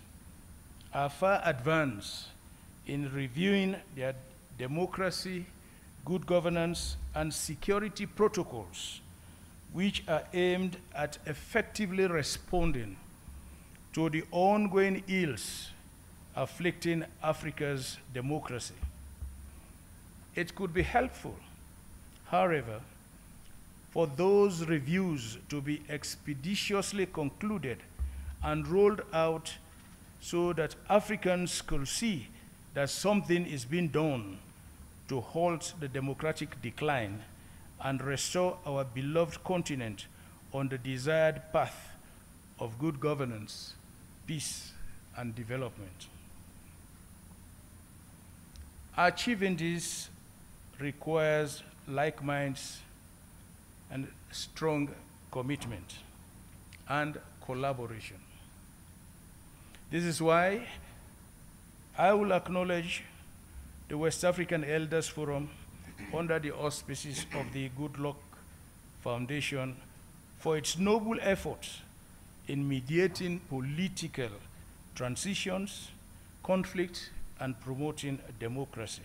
are far advanced in reviewing their democracy, good governance, and security protocols, which are aimed at effectively responding to the ongoing ills afflicting Africa's democracy. It could be helpful, however, for those reviews to be expeditiously concluded and rolled out so that Africans could see that something is being done to halt the democratic decline and restore our beloved continent on the desired path of good governance, peace, and development. Achieving this requires like minds and strong commitment and collaboration. This is why I will acknowledge the West African Elders Forum under the auspices of the Good Luck Foundation for its noble efforts in mediating political transitions, conflict, and promoting democracy.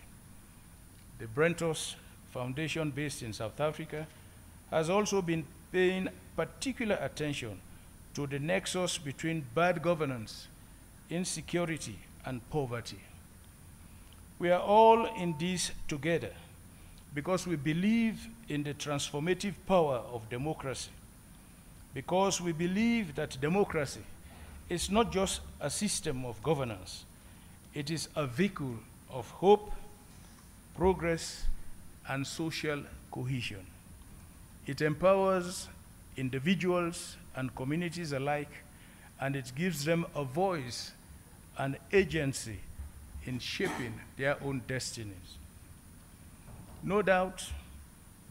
The Brentos Foundation, based in South Africa, has also been paying particular attention to the nexus between bad governance, insecurity, and poverty. We are all in this together because we believe in the transformative power of democracy, because we believe that democracy is not just a system of governance, it is a vehicle of hope, progress, and social cohesion. It empowers individuals and communities alike, and it gives them a voice and agency in shaping their own destinies. No doubt,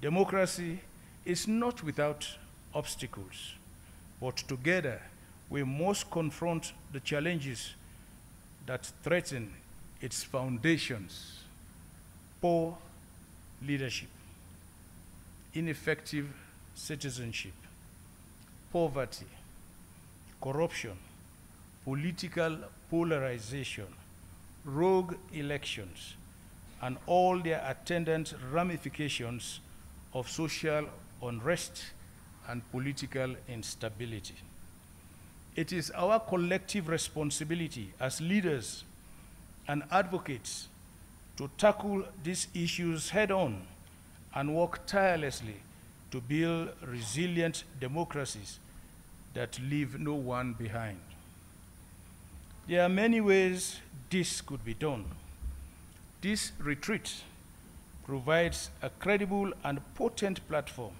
democracy is not without obstacles, but together we must confront the challenges that threaten its foundations: poor leadership, ineffective citizenship, poverty, corruption, political polarization, rogue elections, and all their attendant ramifications of social unrest and political instability. It is our collective responsibility as leaders and advocates to tackle these issues head-on and work tirelessly to build resilient democracies that leave no one behind. There are many ways this could be done. This retreat provides a credible and potent platform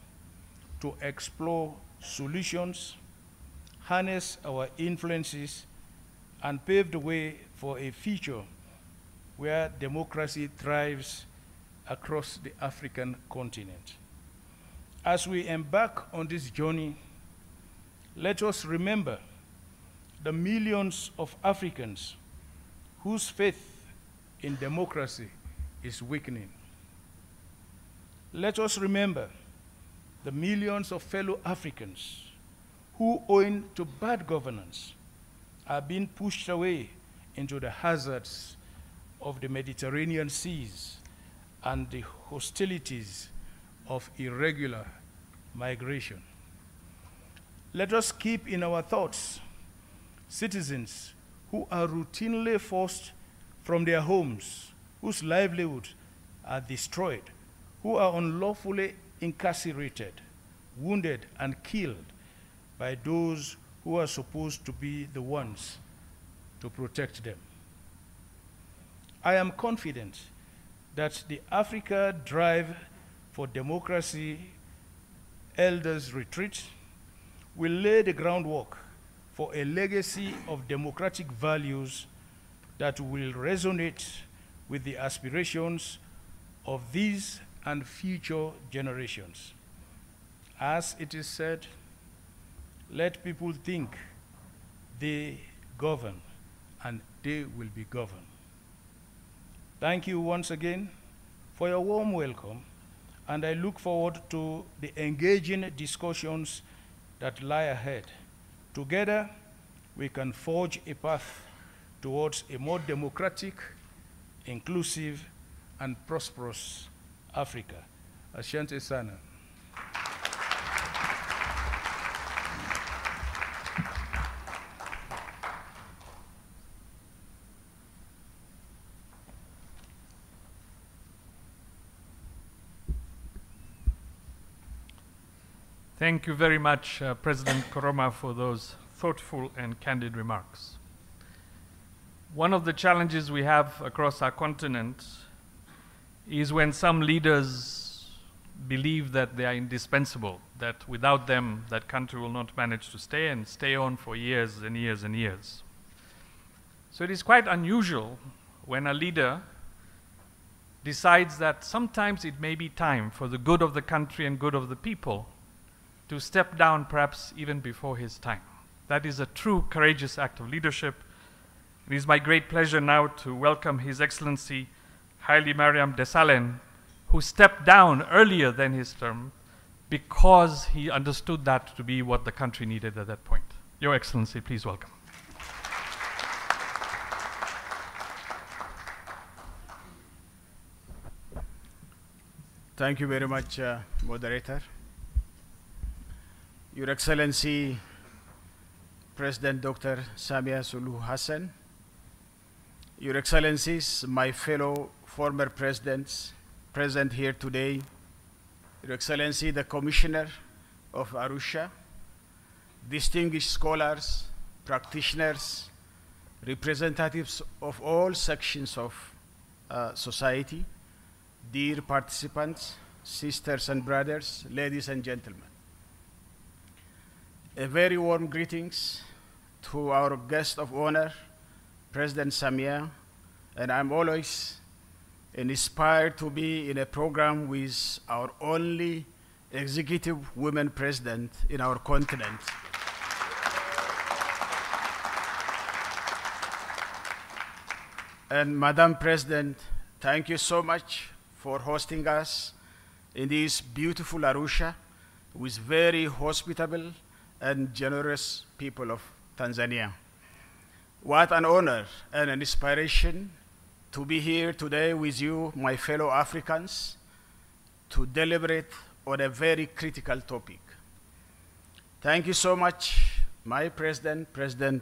to explore solutions, harness our influences, and pave the way for a future where democracy thrives across the African continent. As we embark on this journey, let us remember the millions of Africans whose faith in democracy is weakening. Let us remember the millions of fellow Africans who, owing to bad governance, are being pushed away into the hazards of the Mediterranean seas and the hostilities of irregular migration. Let us keep in our thoughts citizens who are routinely forced from their homes, whose livelihoods are destroyed, who are unlawfully incarcerated, wounded, and killed by those who are supposed to be the ones to protect them. I am confident that the Africa Drive for Democracy Elders Retreat will lay the groundwork for a legacy of democratic values that will resonate with the aspirations of these and future generations. As it is said, let people think they govern and they will be governed. Thank you once again for your warm welcome, and I look forward to the engaging discussions that lie ahead. Together, we can forge a path towards a more democratic, inclusive, and prosperous Africa. Asante sana. Thank you very much, President Koroma, for those thoughtful and candid remarks. One of the challenges we have across our continent is when some leaders believe that they are indispensable, that without them, that country will not manage to stay and stay on for years and years and years. So it is quite unusual when a leader decides that sometimes it may be time for the good of the country and good of the people to step down perhaps even before his time. That is a true courageous act of leadership. It is my great pleasure now to welcome His Excellency Hailemariam Desalegn, who stepped down earlier than his term because he understood that to be what the country needed at that point. Your Excellency, please welcome. Thank you very much, Moderator. Your Excellency, President Dr. Samia Suluhu Hassan, Your Excellencies, my fellow former presidents present here today, Your Excellency, the Commissioner of Arusha, distinguished scholars, practitioners, representatives of all sections of society, dear participants, sisters and brothers, ladies and gentlemen. A very warm greetings to our guest of honor, President Samia, and I'm always inspired to be in a program with our only executive women president in our continent. And Madam President, thank you so much for hosting us in this beautiful Arusha with very hospitable and generous people of Tanzania. What an honor and an inspiration to be here today with you, my fellow Africans, to deliberate on a very critical topic. Thank you so much, my President, President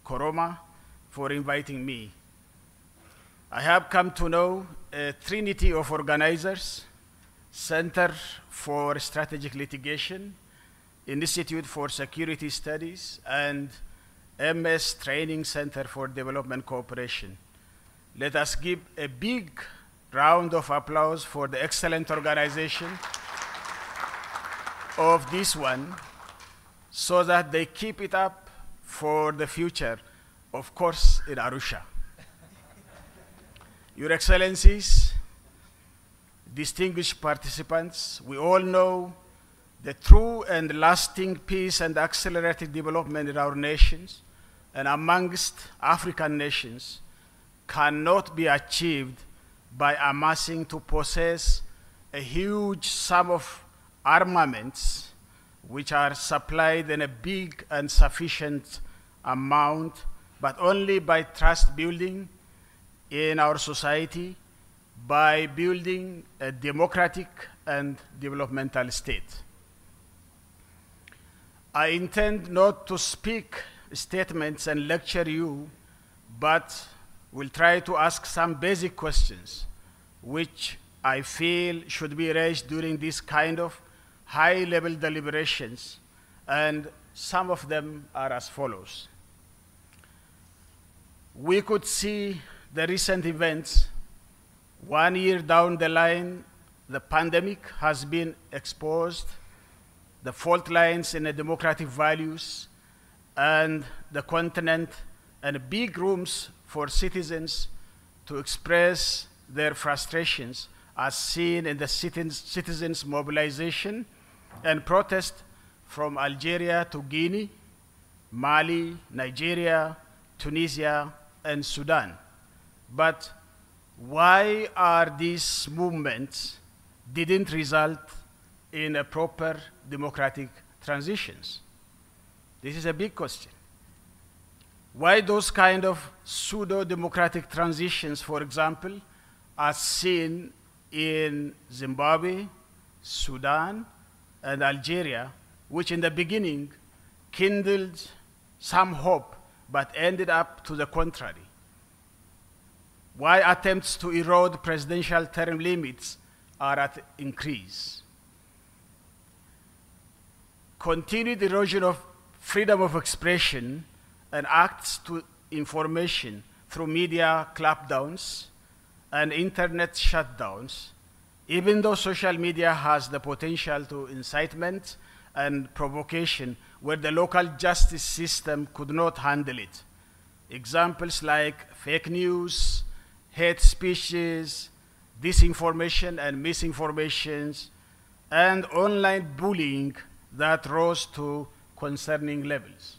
Koroma, for inviting me. I have come to know a trinity of organizers: Center for Strategic Litigation, Institute for Security Studies, and MS Training Center for Development Cooperation. Let us give a big round of applause for the excellent organization of this one, so that they keep it up for the future, of course, in Arusha. Your Excellencies, distinguished participants, we all know the true and lasting peace and accelerated development in our nations and amongst African nations cannot be achieved by amassing to possess a huge sum of armaments which are supplied in a big and sufficient amount, but only by trust building in our society, by building a democratic and developmental state. I intend not to speak statements and lecture you, but will try to ask some basic questions which I feel should be raised during this kind of high-level deliberations, and some of them are as follows. We could see the recent events. 1 year down the line, the pandemic has been exposed, the fault lines in the democratic values, and the continent, and big rooms for citizens to express their frustrations as seen in the citizens' mobilization and protest from Algeria to Guinea, Mali, Nigeria, Tunisia, and Sudan. But why are these movements didn't result in a proper democratic transitions? This is a big question. Why those kind of pseudo-democratic transitions, for example, are seen in Zimbabwe, Sudan, and Algeria, which in the beginning kindled some hope, but ended up to the contrary? Why attempts to erode presidential term limits are at increase? Continued erosion of freedom of expression and acts to information through media clampdowns and internet shutdowns, even though social media has the potential to incitement and provocation where the local justice system could not handle it. Examples like fake news, hate speeches, disinformation and misinformations, and online bullying that rose to concerning levels.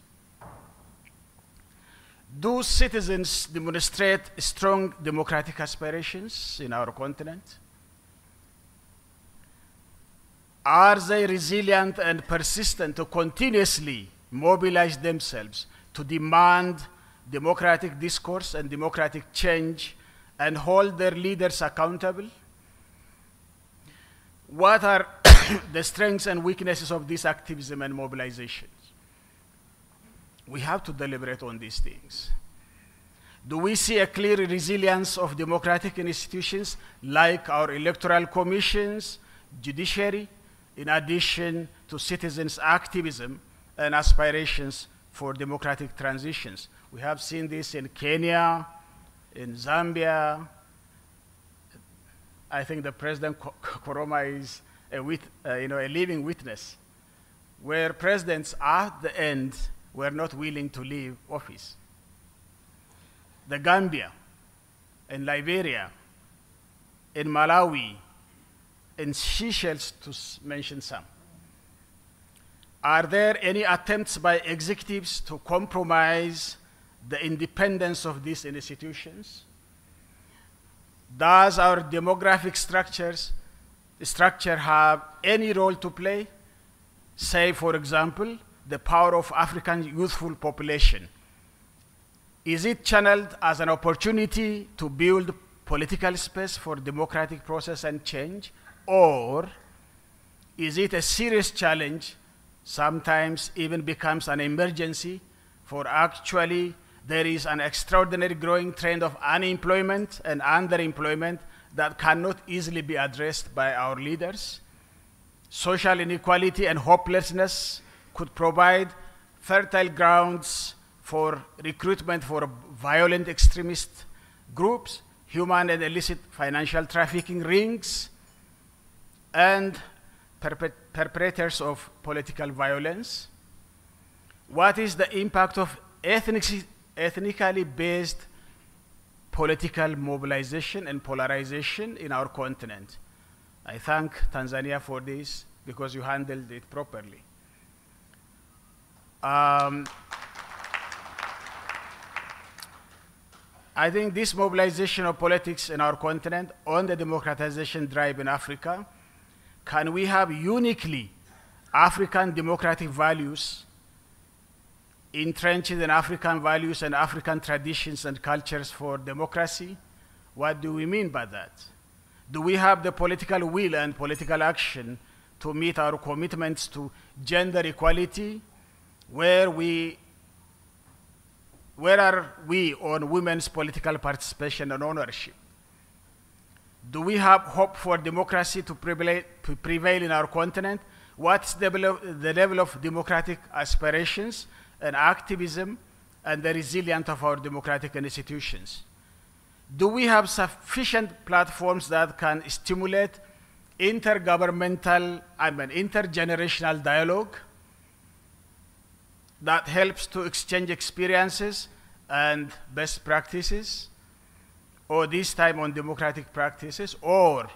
Do citizens demonstrate strong democratic aspirations in our continent? Are they resilient and persistent to continuously mobilize themselves to demand democratic discourse and democratic change and hold their leaders accountable? What are the strengths and weaknesses of this activism and mobilization? We have to deliberate on these things. Do we see a clear resilience of democratic institutions like our electoral commissions, judiciary, in addition to citizens' activism and aspirations for democratic transitions? We have seen this in Kenya, in Zambia. I think the President Koroma is a living witness, where presidents at the end were not willing to leave office. The Gambia, in Liberia, in Malawi, in Seychelles, to mention some. Are there any attempts by executives to compromise the independence of these institutions? Does our demographic structure have any role to play? Say, for example, the power of African youthful population. Is it channeled as an opportunity to build political space for democratic process and change? Or is it a serious challenge, sometimes even becomes an emergency, for actually there is an extraordinary growing trend of unemployment and underemployment that cannot easily be addressed by our leaders? Social inequality and hopelessness could provide fertile grounds for recruitment for violent extremist groups, human and illicit financial trafficking rings, and perpetrators of political violence. What is the impact of ethnically based political mobilization and polarization in our continent? I thank Tanzania for this because you handled it properly. I think this mobilization of politics in our continent on the democratization drive in Africa, can we have uniquely African democratic values entrenched in African values and African traditions and cultures for democracy? What do we mean by that? Do we have the political will and political action to meet our commitments to gender equality? Where are we on women's political participation and ownership? Do we have hope for democracy to prevail in our continent? What's the level of democratic aspirations and activism and the resilience of our democratic institutions? Do we have sufficient platforms that can stimulate intergenerational dialogue that helps to exchange experiences and best practices, or this time on democratic practices, or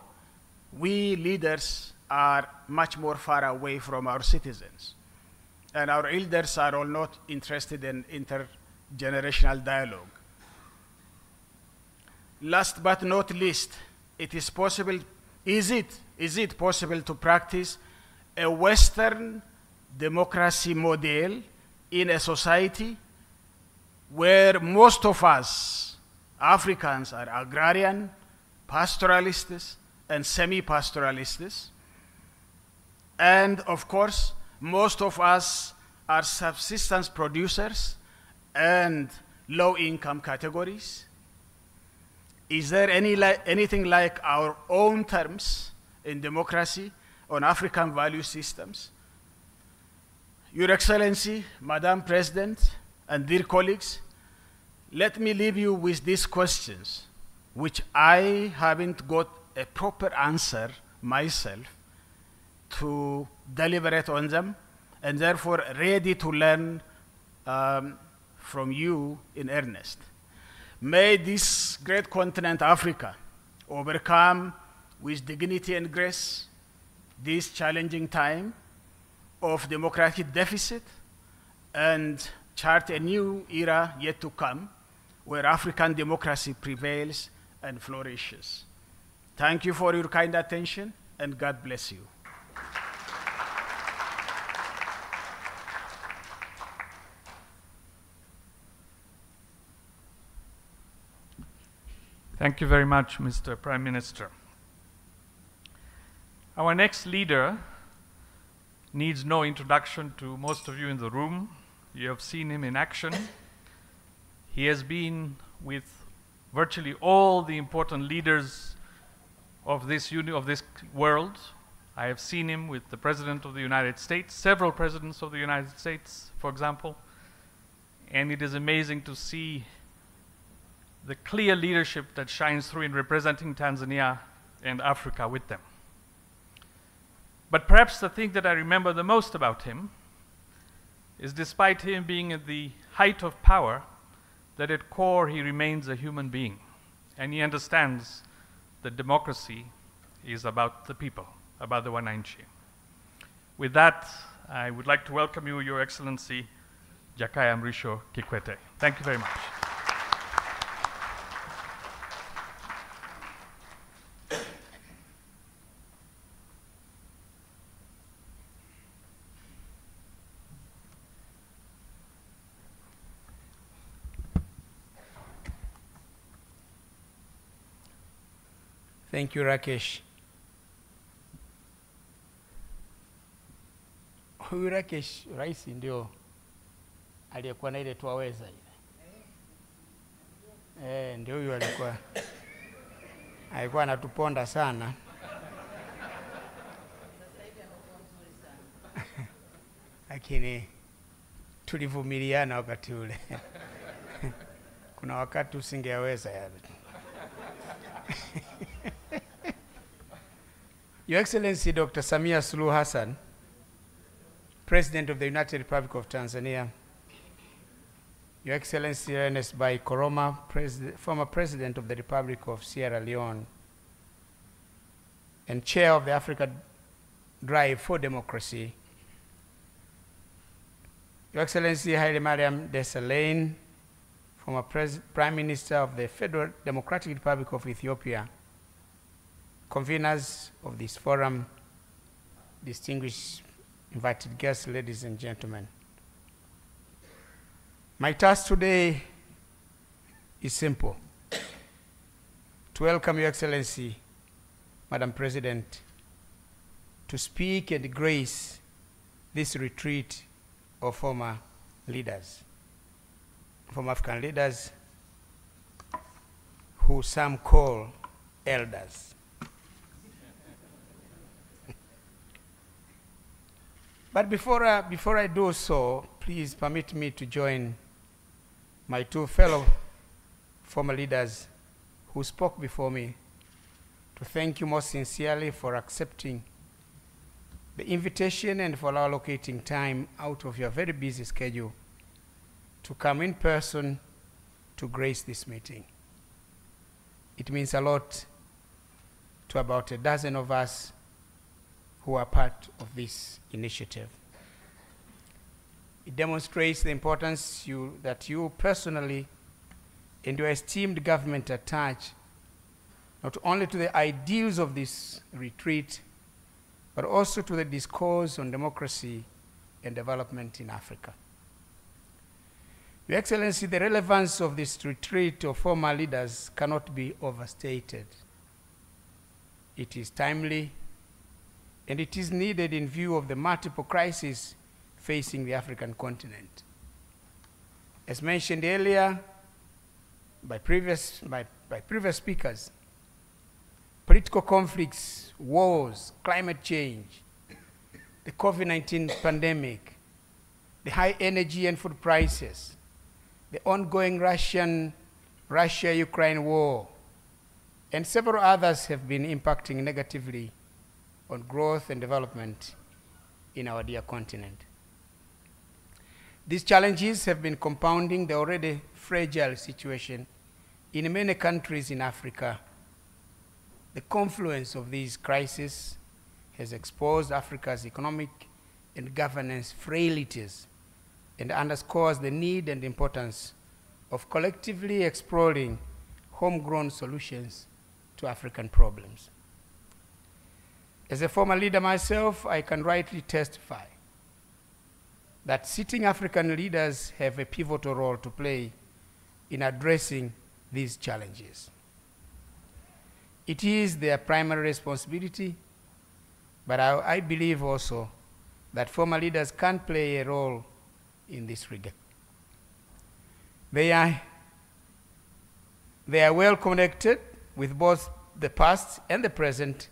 we leaders are much more far away from our citizens, and our elders are all not interested in intergenerational dialogue? Last but not least, is it is it possible to practice a Western democracy model in a society where most of us, Africans, are agrarian, pastoralists, and semi-pastoralists. And of course, most of us are subsistence producers and low-income categories. Is there anything like our own terms in democracy on African value systems? Your Excellency, Madam President, and dear colleagues, let me leave you with these questions, which I haven't got a proper answer myself to deliberate on them, and therefore ready to learn from you in earnest. May this great continent, Africa, overcome with dignity and grace this challenging time of democratic deficit and chart a new era yet to come where African democracy prevails and flourishes. Thank you for your kind attention, and God bless you. Thank you very much, Mr. Prime Minister. Our next leader needs no introduction to most of you in the room. You have seen him in action. He has been with virtually all the important leaders of this world. I have seen him with the President of the United States, several presidents of the United States, for example, and it is amazing to see the clear leadership that shines through in representing Tanzania and Africa with them. But perhaps the thing that I remember the most about him is, despite him being at the height of power, that at core he remains a human being, and he understands that democracy is about the people, about the wananchi. With that, I would like to welcome you, Your Excellency, Jakaya Kikwete. Thank you very much. Thank you, Rakesh. Huyu Rakesh, rais ndio aliyekuwa na ile tuwaweza ile. Ndio huyu alikuwa anatuponda sana. Lakini tulivumiliana wakati ule. Kuna wakati usingeweza yale. Your Excellency Dr. Samia Suluhu Hassan, President of the United Republic of Tanzania, Your Excellency Ernest Bai, former President of the Republic of Sierra Leone, and Chair of the Africa Drive for Democracy, Your Excellency Hailemariam Desalegn, former Prime Minister of the Federal Democratic Republic of Ethiopia, conveners of this forum, distinguished invited guests, ladies and gentlemen. My task today is simple: to welcome Your Excellency, Madam President, to speak and grace this retreat of former leaders, former African leaders who some call elders. But before I do so, please permit me to join my two fellow former leaders who spoke before me to thank you most sincerely for accepting the invitation and for allocating time out of your very busy schedule to come in person to grace this meeting. It means a lot to about a dozen of us who are part of this initiative. It demonstrates the importance that you personally and your esteemed government attach not only to the ideals of this retreat, but also to the discourse on democracy and development in Africa. Your Excellency, the relevance of this retreat of former leaders cannot be overstated. It is timely, and it is needed in view of the multiple crises facing the African continent. As mentioned earlier by previous speakers, political conflicts, wars, climate change, the COVID-19 pandemic, the high energy and food prices, the ongoing Russia-Ukraine war, and several others have been impacting negatively on growth and development in our dear continent. These challenges have been compounding the already fragile situation in many countries in Africa. The confluence of these crises has exposed Africa's economic and governance frailties and underscores the need and importance of collectively exploring homegrown solutions to African problems. As a former leader myself, I can rightly testify that sitting African leaders have a pivotal role to play in addressing these challenges. It is their primary responsibility, but I believe also that former leaders can play a role in this regard. They are well connected with both the past and the present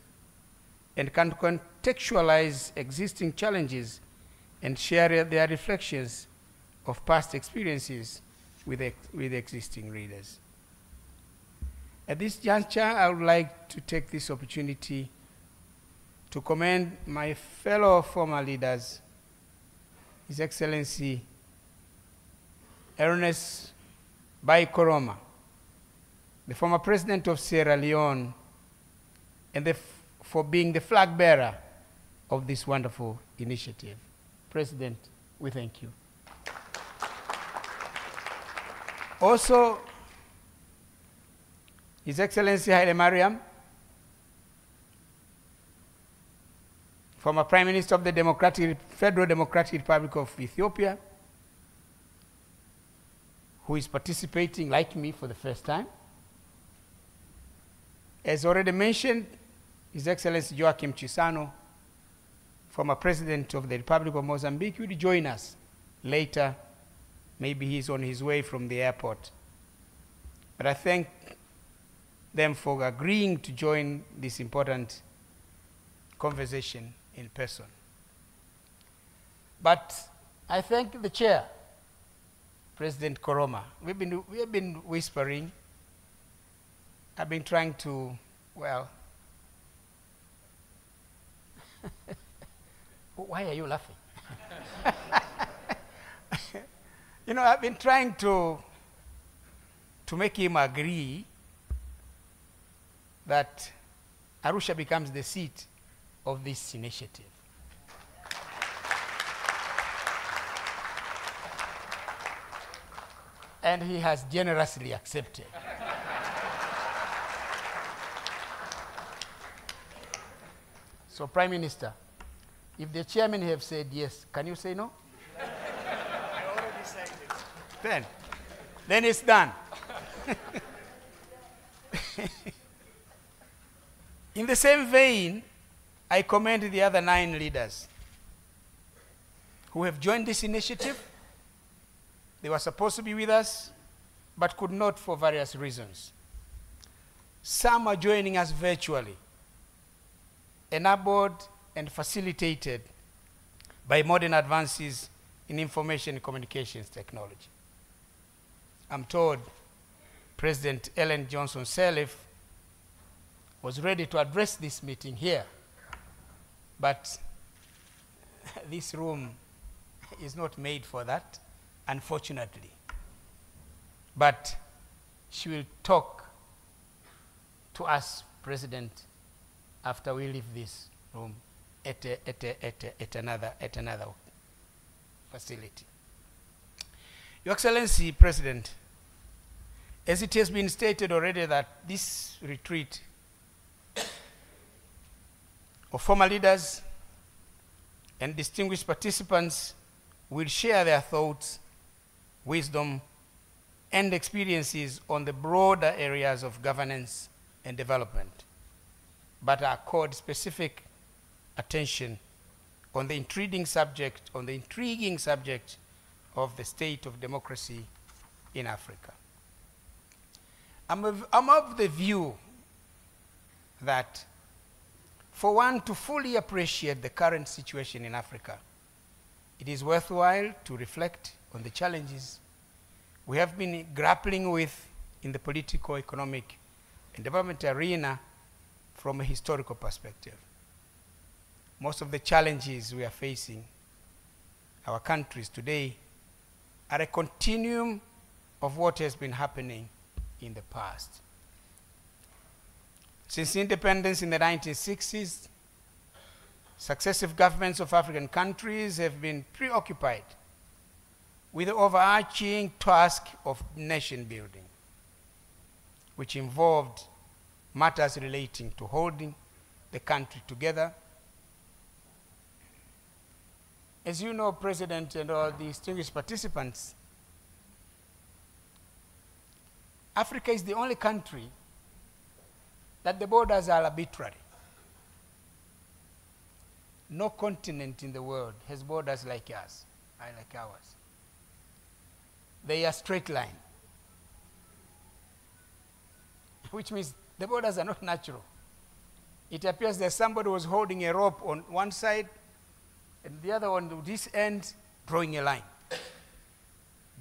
and can contextualize existing challenges and share their reflections of past experiences with existing readers. At this juncture, I would like to take this opportunity to commend my fellow former leaders, His Excellency Ernest Bai, the former President of Sierra Leone, and for being the flag bearer of this wonderful initiative. President, we thank you. Also, His Excellency Hailemariam, former Prime Minister of the Federal Democratic Republic of Ethiopia, who is participating, like me, for the first time. As already mentioned, His Excellency Joaquim Chissano, former President of the Republic of Mozambique, will join us later. Maybe he's on his way from the airport. But I thank them for agreeing to join this important conversation in person. But I thank the chair, President Koroma. We have been whispering. I've been trying to, well, why are you laughing? You know, I've been trying to make him agree that Arusha becomes the seat of this initiative. And he has generously accepted. So, Prime Minister, if the chairman have said yes, can you say no? I already said it. Then it's done. In the same vein, I commend the other 9 leaders who have joined this initiative. They were supposed to be with us, but could not for various reasons. Some are joining us virtually, enabled and facilitated by modern advances in information and communications technology. I'm told President Ellen Johnson Sirleaf was ready to address this meeting here, but this room is not made for that, unfortunately. But she will talk to us, President, after we leave this room at another facility. Your Excellency, President, as it has been stated already that this retreat of former leaders and distinguished participants will share their thoughts, wisdom, and experiences on the broader areas of governance and development, but accord specific attention on the intriguing subject of the state of democracy in Africa. I'm of the view that for one to fully appreciate the current situation in Africa, it is worthwhile to reflect on the challenges we have been grappling with in the political, economic, and development arena from a historical perspective. Most of the challenges we are facing, our countries today, are a continuum of what has been happening in the past. Since independence in the 1960s, successive governments of African countries have been preoccupied with the overarching task of nation building, which involved matters relating to holding the country together. As you know, President and all the distinguished participants, Africa is the only country that the borders are arbitrary. No continent in the world has borders like ours, like ours. They are straight line, which means the borders are not natural. It appears that somebody was holding a rope on one side and the other on this end, drawing a line.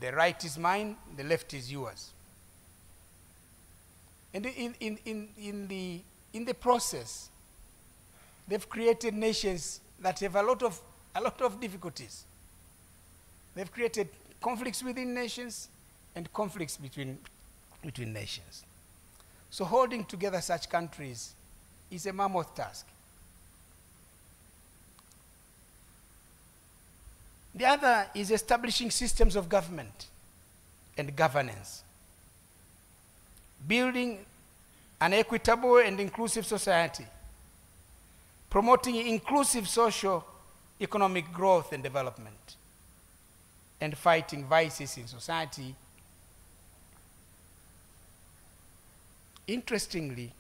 The right is mine, the left is yours. And in the process, they've created nations that have a lot of difficulties. They've created conflicts within nations and conflicts between nations. So holding together such countries is a mammoth task. The other is establishing systems of government and governance, building an equitable and inclusive society, promoting inclusive social economic growth and development, and fighting vices in society. Interestingly,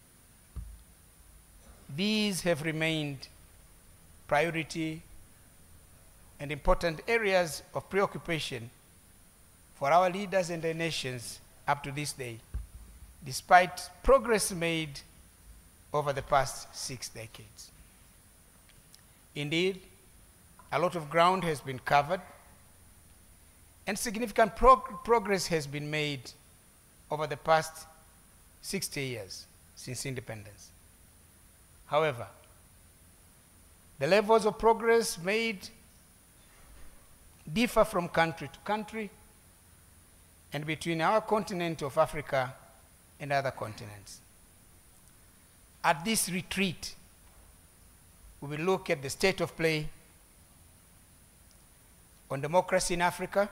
these have remained priority and important areas of preoccupation for our leaders and their nations up to this day, despite progress made over the past 6 decades. Indeed, a lot of ground has been covered, and significant progress has been made over the past 60 years since independence. However, the levels of progress made differ from country to country and between our continent of Africa and other continents. At this retreat, we will look at the state of play on democracy in Africa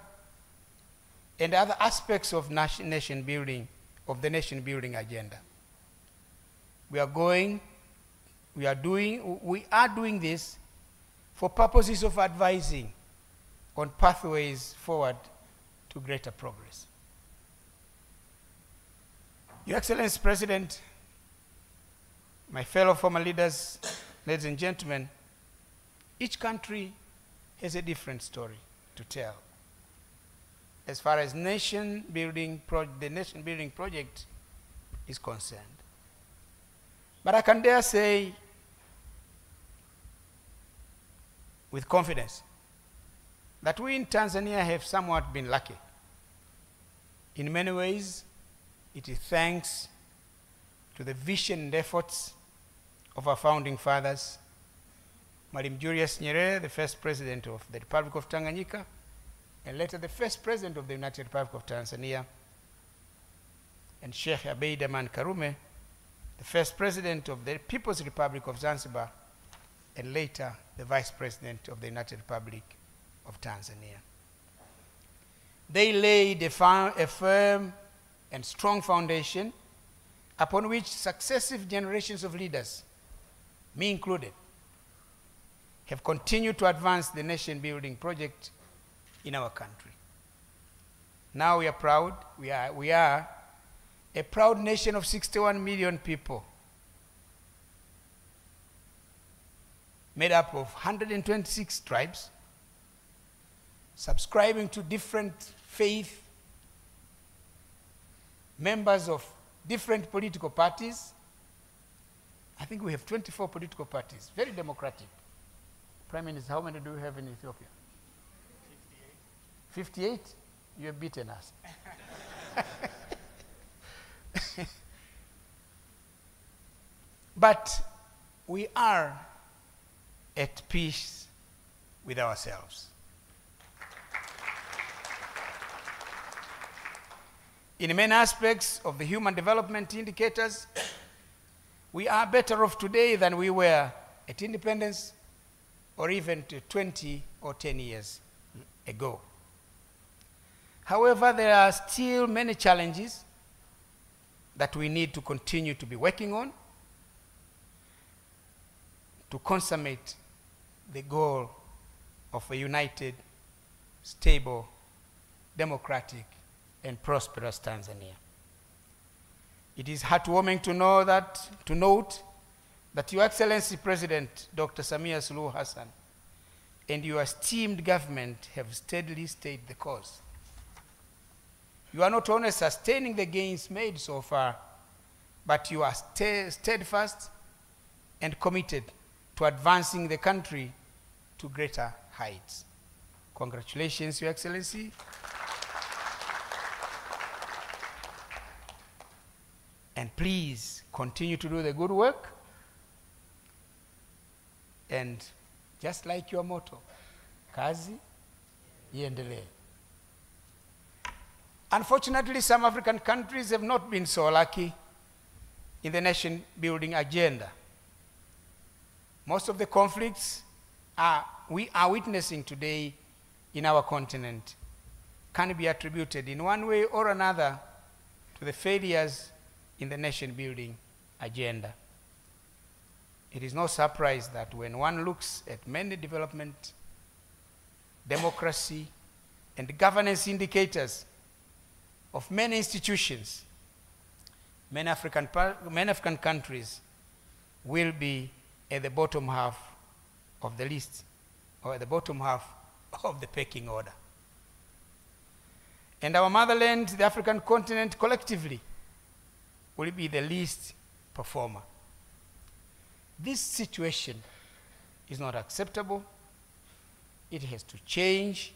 and other aspects of nation building, of the nation building agenda. We are doing this for purposes of advising on pathways forward to greater progress. Your Excellency President, my fellow former leaders, ladies and gentlemen, each country has a different story to tell as far as the nation building project is concerned. But I can dare say with confidence that we in Tanzania have somewhat been lucky. In many ways, it is thanks to the vision and efforts of our founding fathers, Mwalimu Julius Nyerere, the first president of the Republic of Tanganyika, and later the first president of the United Republic of Tanzania, and Sheikh Abeid Aman Karume, the first president of the People's Republic of Zanzibar, and later the vice president of the United Republic of Tanzania. They laid a firm and strong foundation upon which successive generations of leaders, me included, have continued to advance the nation-building project in our country. Now we are proud. We are a proud nation of 61 million people, made up of 126 tribes, subscribing to different faith, members of different political parties. I think we have 24 political parties, very democratic. Prime Minister, how many do we have in Ethiopia? 58. 58? You have beaten us. But we are at peace with ourselves. In many aspects of the human development indicators, we are better off today than we were at independence or even 20 or 10 years ago. However, there are still many challenges that we need to continue to be working on to consummate the goal of a united, stable, democratic, and prosperous Tanzania. It is heartwarming to note that Your Excellency President Dr. Samia Suluhu Hassan and your esteemed government have steadily stayed the course. You are not only sustaining the gains made so far, but you are steadfast and committed to advancing the country to greater heights. Congratulations, Your Excellency. And please continue to do the good work. And just like your motto, kazi iendelee. Unfortunately, some African countries have not been so lucky in the nation-building agenda. Most of the conflicts we are witnessing today in our continent can be attributed in one way or another to the failures in the nation-building agenda. It is no surprise that when one looks at many development, democracy, and governance indicators of many institutions, many African countries will be at the bottom half of the list, or at the bottom half of the pecking order. And our motherland, the African continent, collectively will be the least performer. This situation is not acceptable. It has to change.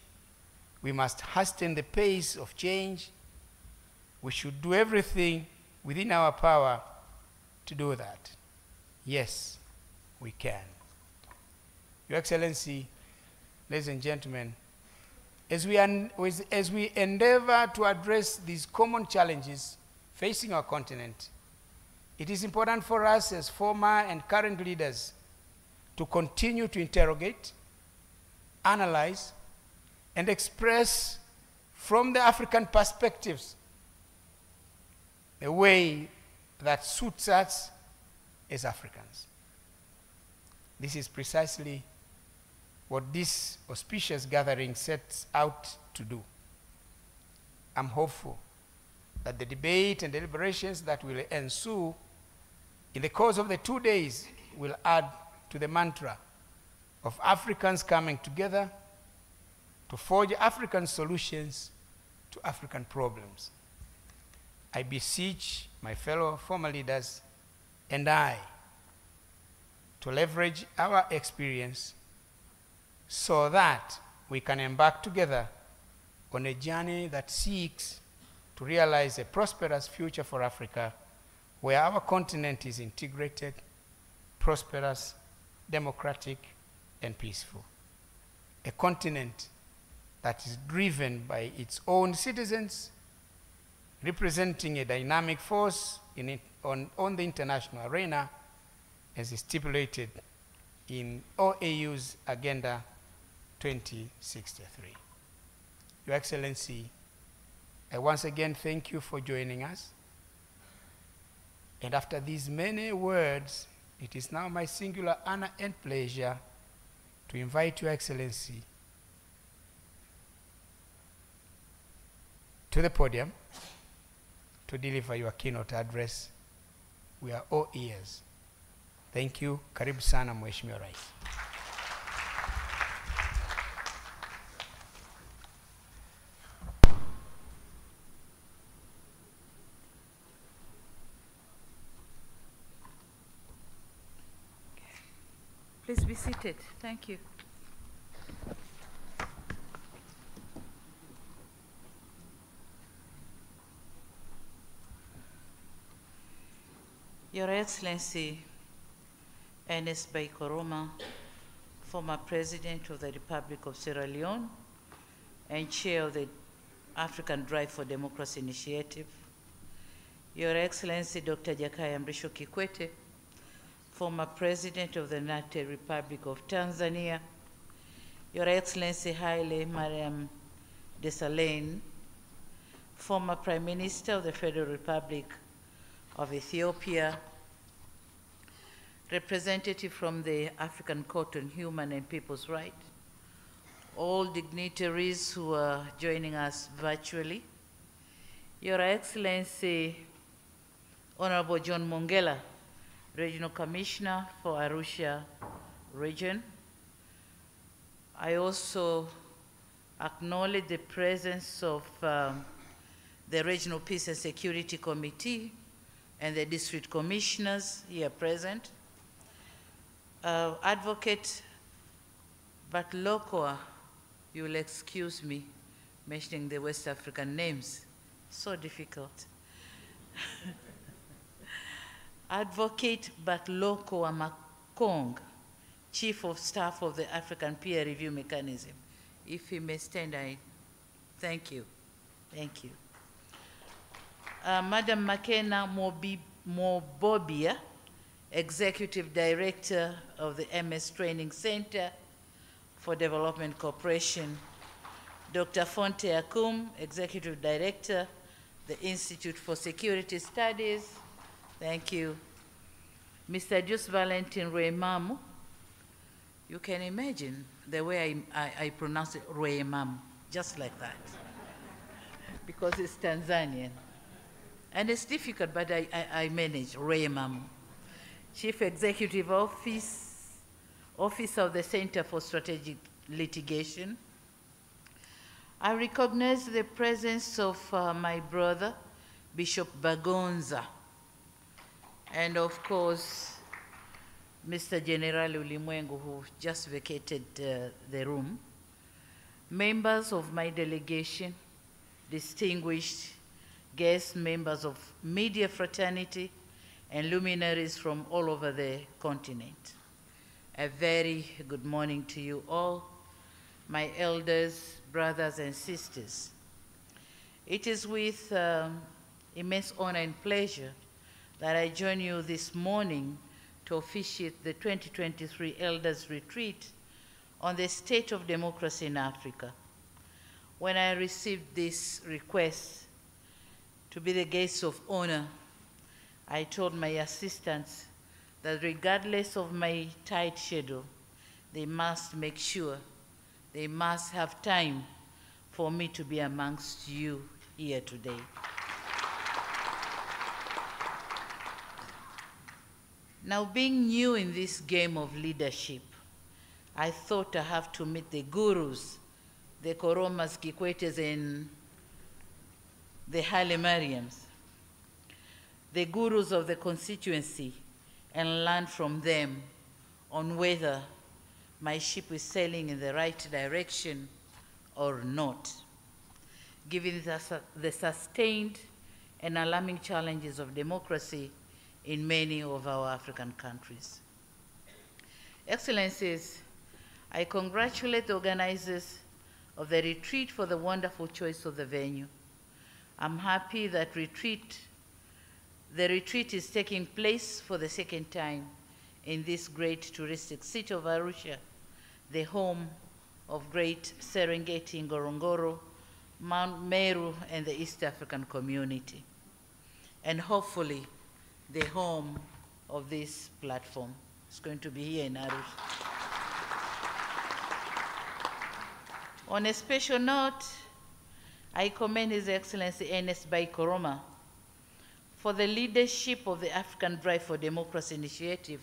We must hasten the pace of change. We should do everything within our power to do that. Yes, we can. Your Excellency, ladies and gentlemen, as we endeavor to address these common challenges facing our continent, it is important for us as former and current leaders to continue to interrogate, analyze, and express from the African perspectives the way that suits us as Africans. This is precisely what this auspicious gathering sets out to do. I'm hopeful that the debate and deliberations that will ensue in the course of the 2 days will add to the mantra of Africans coming together to forge African solutions to African problems. I beseech my fellow former leaders and I to leverage our experience so that we can embark together on a journey that seeks to realize a prosperous future for Africa, where our continent is integrated, prosperous, democratic, and peaceful. A continent that is driven by its own citizens, representing a dynamic force on the international arena, as is stipulated in OAU's Agenda 2063. Your Excellency, I once again thank you for joining us. And after these many words, it is now my singular honor and pleasure to invite Your Excellency to the podium to deliver your keynote address. We are all ears. Thank you. Karibu sana Mheshimiwa Rais. Please be seated. Thank you. Your Excellency, Ernest Bai, former President of the Republic of Sierra Leone and Chair of the African Drive for Democracy Initiative, Your Excellency Dr. Jakaya Kikwete, former President of the United Republic of Tanzania, Your Excellency Hailemariam Desalegn, former Prime Minister of the Federal Republic of Ethiopia, representative from the African Court on Human and People's Rights, all dignitaries who are joining us virtually, Your Excellency Honorable John Mongela, Regional Commissioner for Arusha Region. I also acknowledge the presence of the Regional Peace and Security Committee and the district commissioners here present. Advocate Batlokoa, you will excuse me mentioning the West African names, so difficult. Advocate Batlokoa Makong, Chief of Staff of the African Peer Review Mechanism. If he may stand, I thank you. Thank you. Madam Makena Mobobia, Executive Director of the MS Training Center for Development Cooperation. Dr. Fonte Akum, Executive Director, the Institute for Security Studies. Thank you. Mr. Jus Valentin Ruemamu, you can imagine the way I pronounce it, Ruemamu, just like that, because it's Tanzanian. And it's difficult, but I manage, Ruemamu. Chief Executive Officer of the Center for Strategic Litigation. I recognize the presence of my brother, Bishop Bagonza, and of course, Mr. General Ulimwengu, who just vacated the room, members of my delegation, distinguished guests, members of media fraternity, and luminaries from all over the continent. A very good morning to you all, my elders, brothers, and sisters. It is with immense honor and pleasure that I join you this morning to officiate the 2023 Elders Retreat on the state of democracy in Africa. When I received this request to be the guest of honor, I told my assistants that regardless of my tight schedule, they must make sure, they must have time for me to be amongst you here today. Now, being new in this game of leadership, I thought I have to meet the gurus, the Koromas, Kikwetes, and the Hailemariams, the gurus of the constituency, and learn from them on whether my ship is sailing in the right direction or not, given the sustained and alarming challenges of democracy in many of our African countries. Excellencies, I congratulate the organizers of the retreat for the wonderful choice of the venue. I'm happy that the retreat is taking place for the second time in this great touristic city of Arusha, the home of great Serengeti, Ngorongoro, Mount Meru, and the East African community, and hopefully the home of this platform. It's going to be here in Arusha. On a special note, I commend His Excellency Ernest Bai for the leadership of the African Drive for Democracy initiative,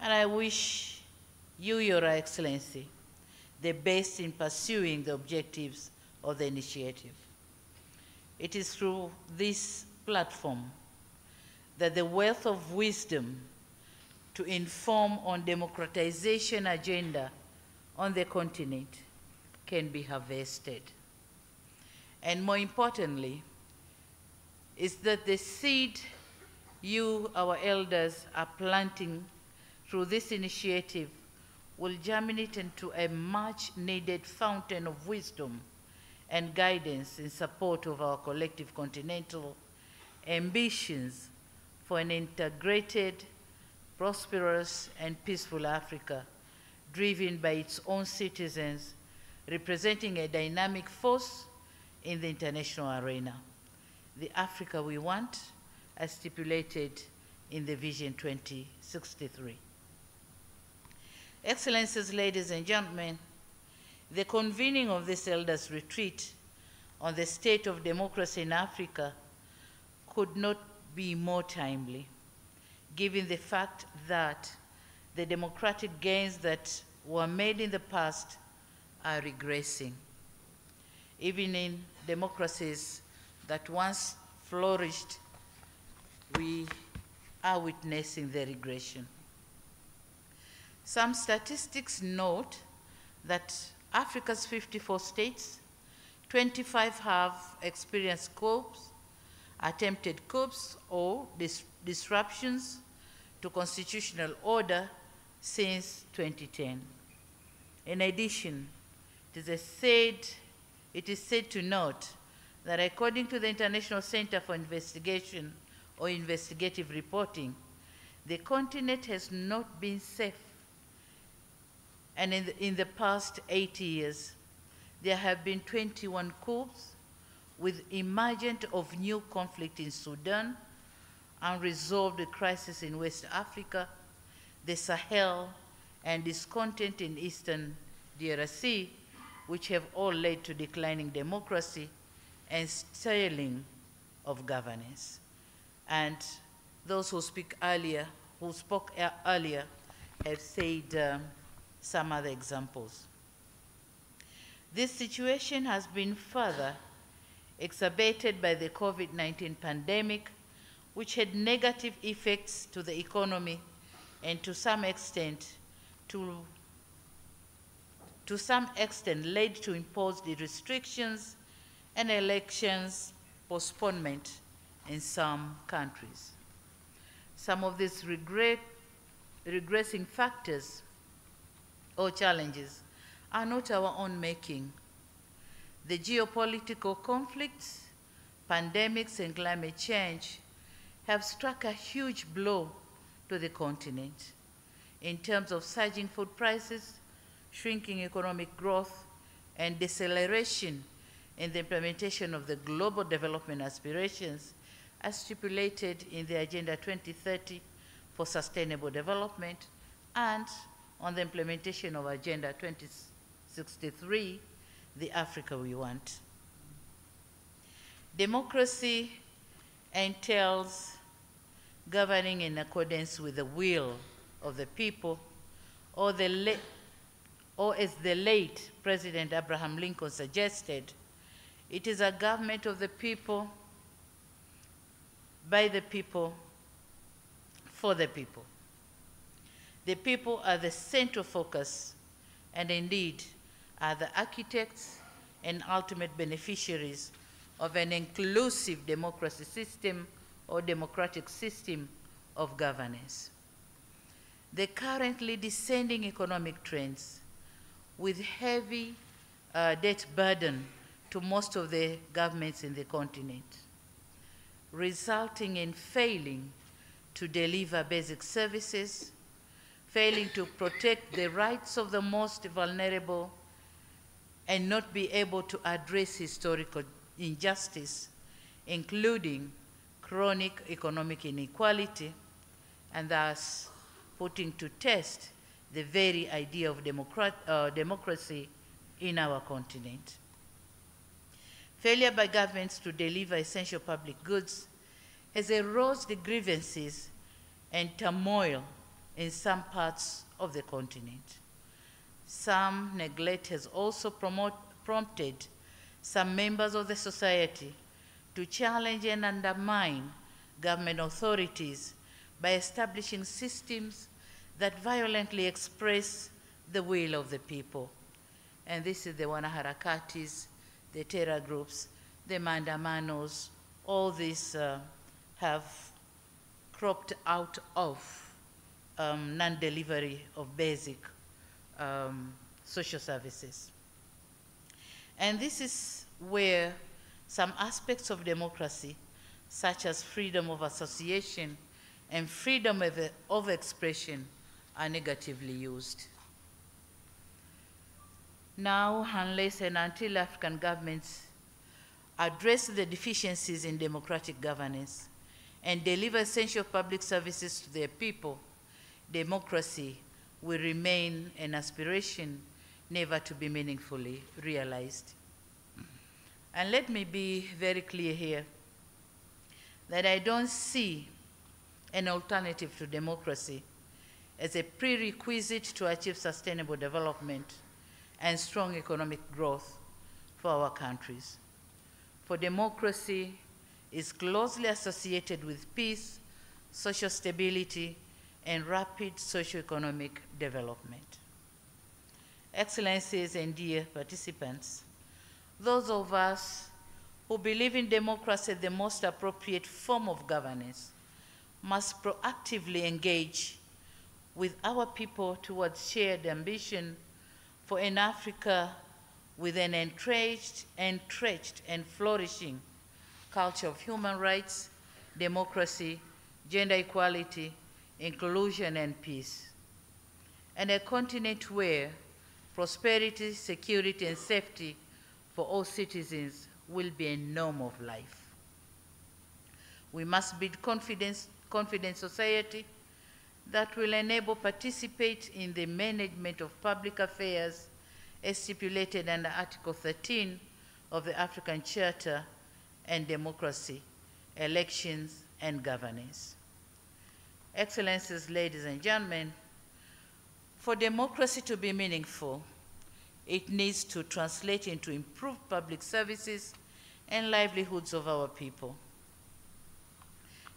and I wish you, Your Excellency, the best in pursuing the objectives of the initiative. It is through this platform that the wealth of wisdom to inform on democratization agenda on the continent can be harvested. And more importantly, is that the seed you, our elders, are planting through this initiative will germinate into a much-needed fountain of wisdom and guidance in support of our collective continental ambitions for an integrated, prosperous, and peaceful Africa, driven by its own citizens, representing a dynamic force in the international arena. The Africa we want, as stipulated in the Vision 2063. Excellencies, ladies and gentlemen, the convening of this elders' retreat on the state of democracy in Africa could not be more timely, given the fact that the democratic gains that were made in the past are regressing. Even in democracies that once flourished, we are witnessing the regression. Some statistics note that Africa's 54 states, 25 have experienced coups, attempted coups, or disruptions to constitutional order since 2010. In addition, it is said to note that according to the International Center for Investigation or Investigative Reporting, the continent has not been safe. And in the past 80 years, there have been 21 coups, with emergence of new conflict in Sudan, unresolved crisis in West Africa, the Sahel, and discontent in Eastern DRC, which have all led to declining democracy and stalling of governance. And those who spoke earlier have said some other examples. This situation has been further exacerbated by the COVID-19 pandemic, which had negative effects to the economy and to some extent led to imposed restrictions and elections postponement in some countries. Some of these regressing factors or challenges are not our own making. The geopolitical conflicts, pandemics, and climate change have struck a huge blow to the continent in terms of surging food prices, shrinking economic growth, and deceleration in the implementation of the global development aspirations as stipulated in the Agenda 2030 for Sustainable Development and on the implementation of Agenda 2063, the Africa we want. Democracy entails governing in accordance with the will of the people, or as the late President Abraham Lincoln suggested, it is a government of the people, by the people, for the people. The people are the central focus and indeed are the architects and ultimate beneficiaries of an inclusive democracy system or democratic system of governance. The currently descending economic trends with heavy debt burden to most of the governments in the continent, resulting in failing to deliver basic services, failing to protect the rights of the most vulnerable, and not be able to address historical injustice, including chronic economic inequality, and thus putting to test the very idea of democracy in our continent. Failure by governments to deliver essential public goods has eroded the grievances and turmoil in some parts of the continent. Some neglect has also prompted some members of the society to challenge and undermine government authorities by establishing systems that violently express the will of the people. And this is the wanaharakatis, the terror groups, the mandamanos, all these have cropped out of non-delivery of basic social services. And this is where some aspects of democracy, such as freedom of association and freedom of expression, are negatively used. Now, unless and until African governments address the deficiencies in democratic governance and deliver essential public services to their people, democracy will remain an aspiration never to be meaningfully realized. And let me be very clear here that I don't see an alternative to democracy as a prerequisite to achieve sustainable development and strong economic growth for our countries. For democracy is closely associated with peace, social stability, and rapid socioeconomic development. Excellencies and dear participants, those of us who believe in democracy as the most appropriate form of governance must proactively engage with our people towards shared ambition for an Africa with an entrenched, and flourishing culture of human rights, democracy, gender equality, inclusion, and peace. And a continent where prosperity, security, and safety for all citizens will be a norm of life. We must build confident society that will enable participate in the management of public affairs as stipulated under Article 13 of the African Charter and democracy, elections, and governance. Excellencies, ladies and gentlemen, for democracy to be meaningful, it needs to translate into improved public services and livelihoods of our people.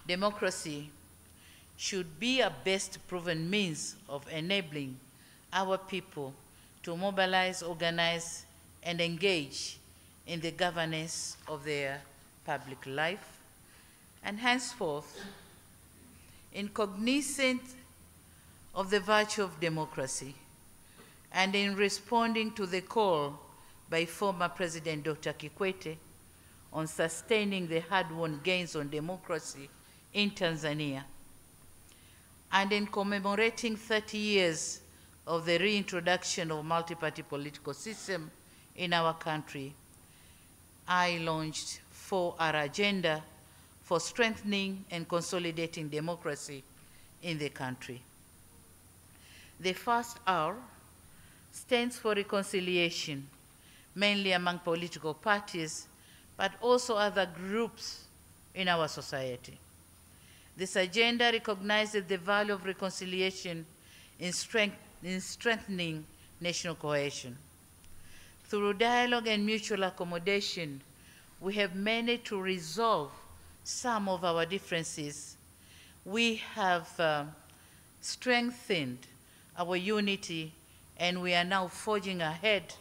Democracy should be a best proven means of enabling our people to mobilize, organize, and engage in the governance of their public life. And henceforth, in cognizant of the virtue of democracy, and in responding to the call by former President Dr. Kikwete on sustaining the hard-won gains on democracy in Tanzania, and in commemorating 30 years of the reintroduction of multi-party political system in our country, I launched 4R agenda for strengthening and consolidating democracy in the country. The first R stands for reconciliation, mainly among political parties, but also other groups in our society. This agenda recognizes the value of reconciliation in strengthening national cohesion. Through dialogue and mutual accommodation, we have managed to resolve some of our differences. We have strengthened our unity, and we are now forging ahead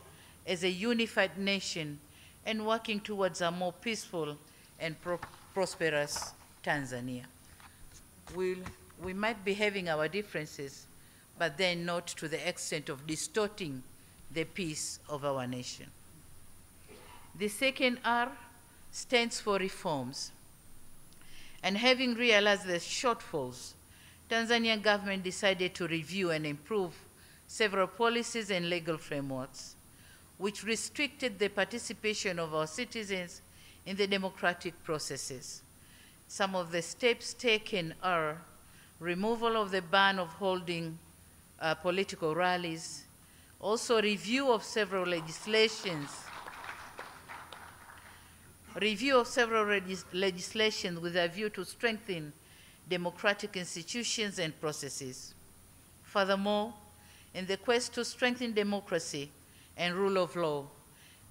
as a unified nation and working towards a more peaceful and prosperous Tanzania. We might be having our differences, but then not to the extent of distorting the peace of our nation. The second R stands for reforms. And having realized the shortfalls, Tanzanian government decided to review and improve several policies and legal frameworks, which restricted the participation of our citizens in the democratic processes. Some of the steps taken are removal of the ban of holding political rallies, Also, review of several legislations with a view to strengthen democratic institutions and processes. Furthermore, in the quest to strengthen democracy and rule of law,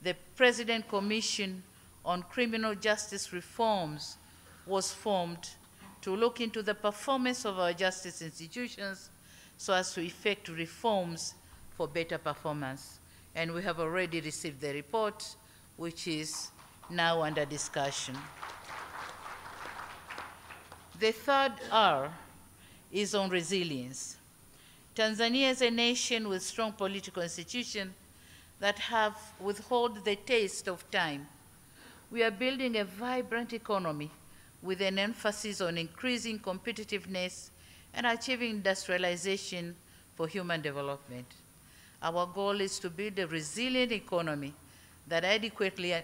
the President Commission on Criminal Justice Reforms was formed to look into the performance of our justice institutions so as to effect reforms for better performance. And we have already received the report, which is now under discussion. The third R is on resilience. Tanzania is a nation with strong political institutions that have withheld the taste of time. We are building a vibrant economy with an emphasis on increasing competitiveness and achieving industrialization for human development. Our goal is to build a resilient economy that adequately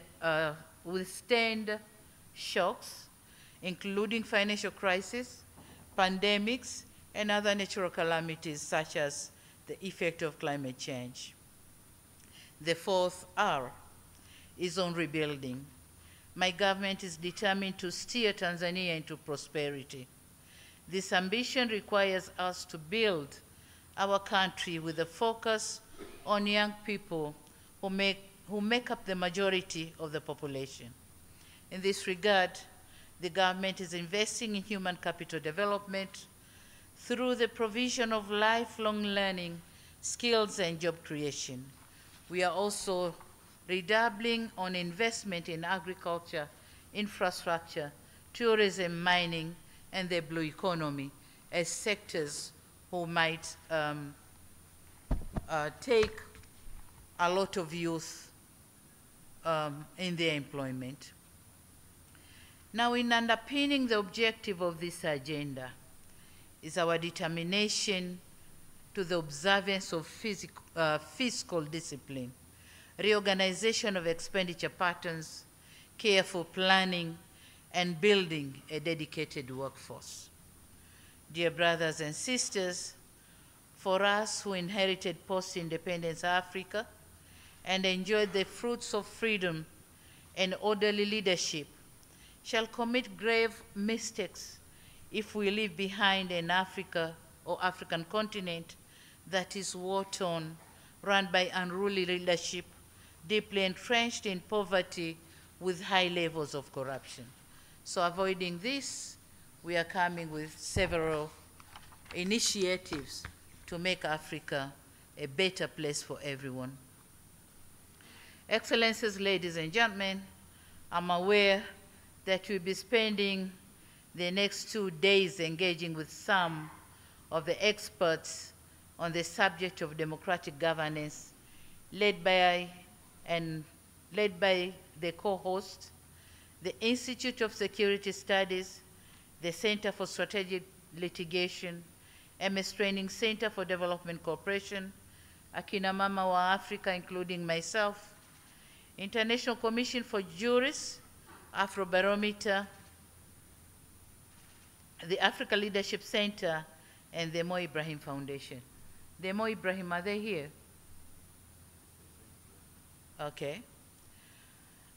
withstand shocks, including financial crisis, pandemics, and other natural calamities such as the effect of climate change. The fourth R is on rebuilding. My government is determined to steer Tanzania into prosperity. This ambition requires us to build our country with a focus on young people who make up the majority of the population. In this regard, the government is investing in human capital development through the provision of lifelong learning, skills, and job creation. We are also redoubling on investment in agriculture, infrastructure, tourism, mining, and the blue economy as sectors who might take a lot of youth in their employment. Now, in underpinning the objective of this agenda is our determination to the observance of fiscal discipline, reorganization of expenditure patterns, careful planning, and building a dedicated workforce. Dear brothers and sisters, for us who inherited post-independence Africa and enjoyed the fruits of freedom and orderly leadership, shall commit grave mistakes if we leave behind an Africa or African continent that is war-torn, run by unruly leadership, deeply entrenched in poverty with high levels of corruption. So avoiding this, we are coming with several initiatives to make Africa a better place for everyone. Excellencies, ladies and gentlemen, I'm aware that we'll be spending the next 2 days engaging with some of the experts on the subject of democratic governance, led by the co-host, the Institute of Security Studies, the Center for Strategic Litigation, MS Training Center for Development Cooperation, Akina Mama wa Africa, including myself, International Commission for Jurists, Afrobarometer, the Africa Leadership Center, and the Mo Ibrahim Foundation. The Mo Ibrahim, are they here? Okay.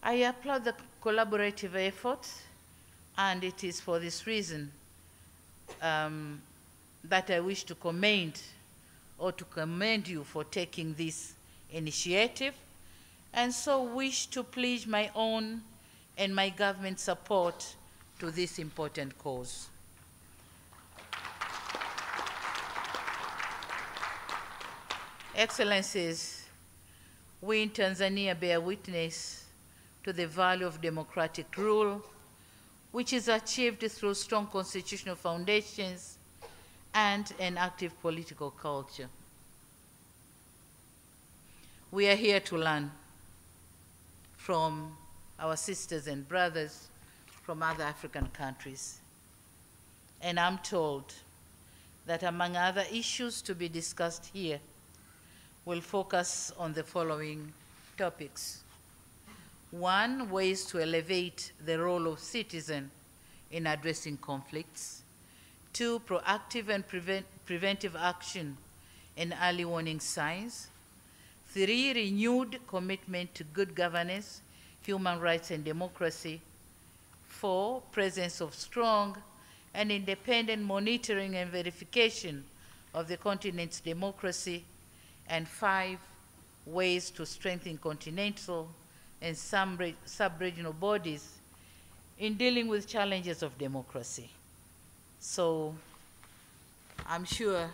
I applaud the collaborative efforts, and it is for this reason that I wish to commend you for taking this initiative, and so wish to pledge my own and my government support to this important cause. Excellencies, we in Tanzania bear witness to the value of democratic rule, which is achieved through strong constitutional foundations and an active political culture. We are here to learn from our sisters and brothers from other African countries. And I'm told that among other issues to be discussed here, we'll focus on the following topics. 1, ways to elevate the role of citizen in addressing conflicts. 2, proactive and preventive action and early warning signs. 3, renewed commitment to good governance, human rights, and democracy. 4, presence of strong and independent monitoring and verification of the continent's democracy. And 5, ways to strengthen continental and sub-regional bodies in dealing with challenges of democracy. So I'm sure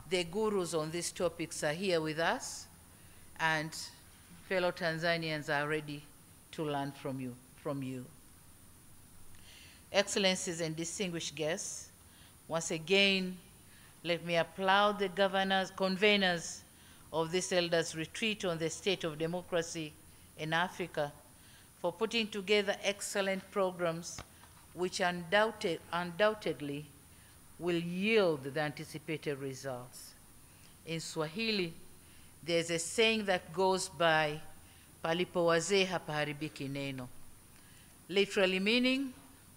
the gurus on these topics are here with us, and fellow Tanzanians are ready to learn from you. Excellencies and distinguished guests, once again, let me applaud the conveners of this Elders Retreat on the state of democracy in Africa for putting together excellent programs which undoubtedly will yield the anticipated results. In Swahili, there's a saying that goes by, palipo wazee hapaharibiki neno, literally meaning,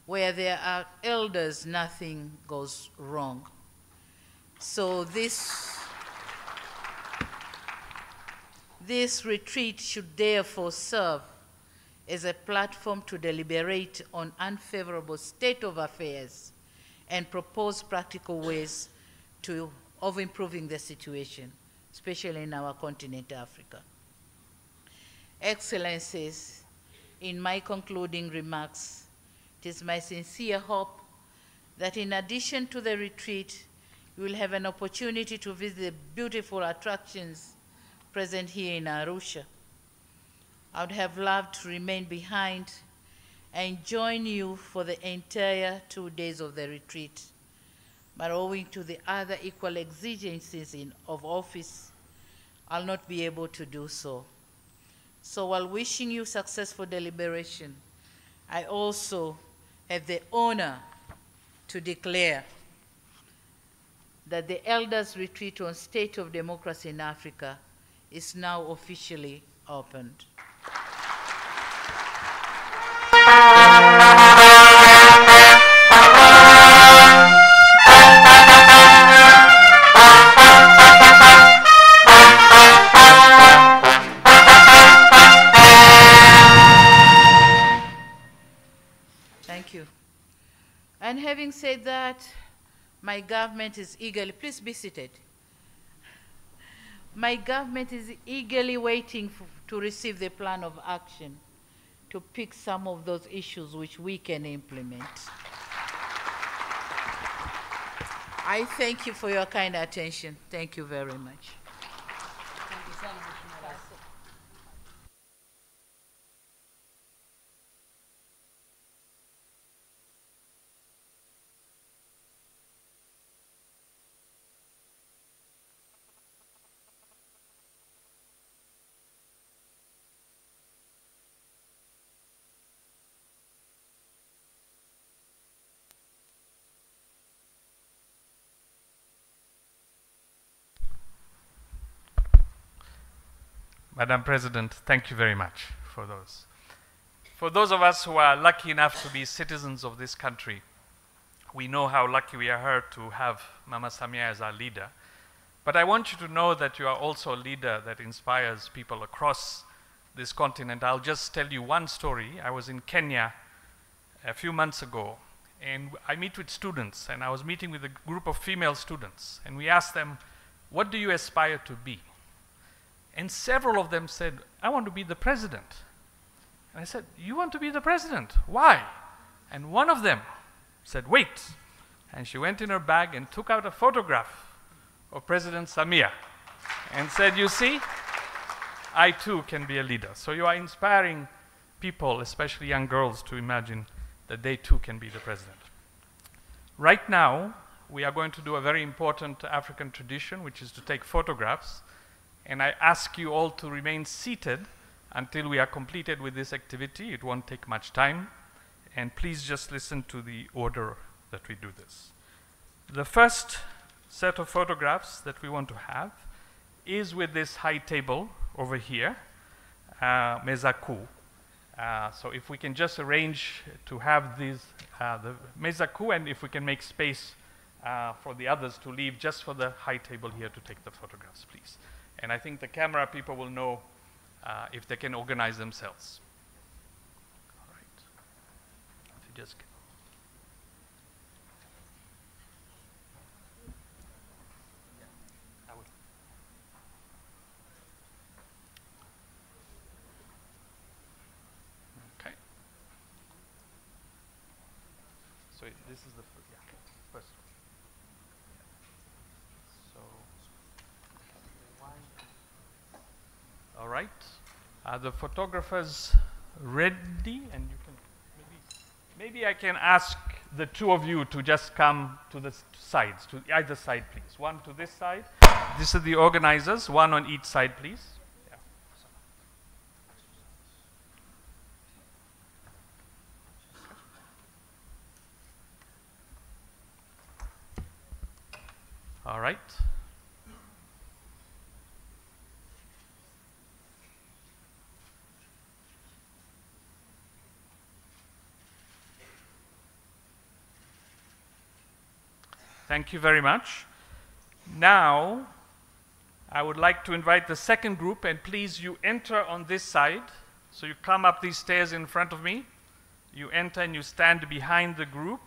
where there are elders, nothing goes wrong. So this retreat should therefore serve as a platform to deliberate on unfavorable state of affairs and propose practical ways of improving the situation, especially in our continent, Africa. Excellencies, in my concluding remarks, it is my sincere hope that in addition to the retreat, you will have an opportunity to visit the beautiful attractions present here in Arusha. I would have loved to remain behind and join you for the entire 2 days of the retreat, but owing to the other equal exigencies of office, I'll not be able to do so. So while wishing you successful deliberation, I also have the honor to declare that the Elders Retreat on State of Democracy in Africa is now officially opened. Thank you. And having said that, my government is eagerly, please be seated. My government is eagerly waiting to receive the plan of action to pick some of those issues which we can implement. I thank you for your kind attention. Thank you very much. Madam President, thank you very much for those. For those of us who are lucky enough to be citizens of this country, we know how lucky we are to have Mama Samia as our leader. But I want you to know that you are also a leader that inspires people across this continent. I'll just tell you one story. I was in Kenya a few months ago, and I meet with students, and I was meeting with a group of female students, and we asked them, what do you aspire to be? And several of them said, I want to be the president. And I said, you want to be the president? Why? And one of them said, wait. And she went in her bag and took out a photograph of President Samia and said, you see, I too can be a leader. So you are inspiring people, especially young girls, to imagine that they too can be the president. Right now, we are going to do a very important African tradition, which is to take photographs. And I ask you all to remain seated until we are completed with this activity. It won't take much time. And please just listen to the order that we do this. The first set of photographs that we want to have is with this high table over here, meza kuu. So if we can just arrange to have these, the meza kuu, and if we can make space for the others to leave, just for the high table here to take the photographs, please. And I think the camera people will know if they can organize themselves. All right. If you just So this is the first one. So, all right. Are the photographers ready? And you can maybe I can ask the two of you to just come to the sides, to either side, please. One to this side. These are the organizers. One on each side, please. All right. Thank you very much. Now, I would like to invite the second group, and please, you enter on this side. So you come up these stairs in front of me. You enter and you stand behind the group.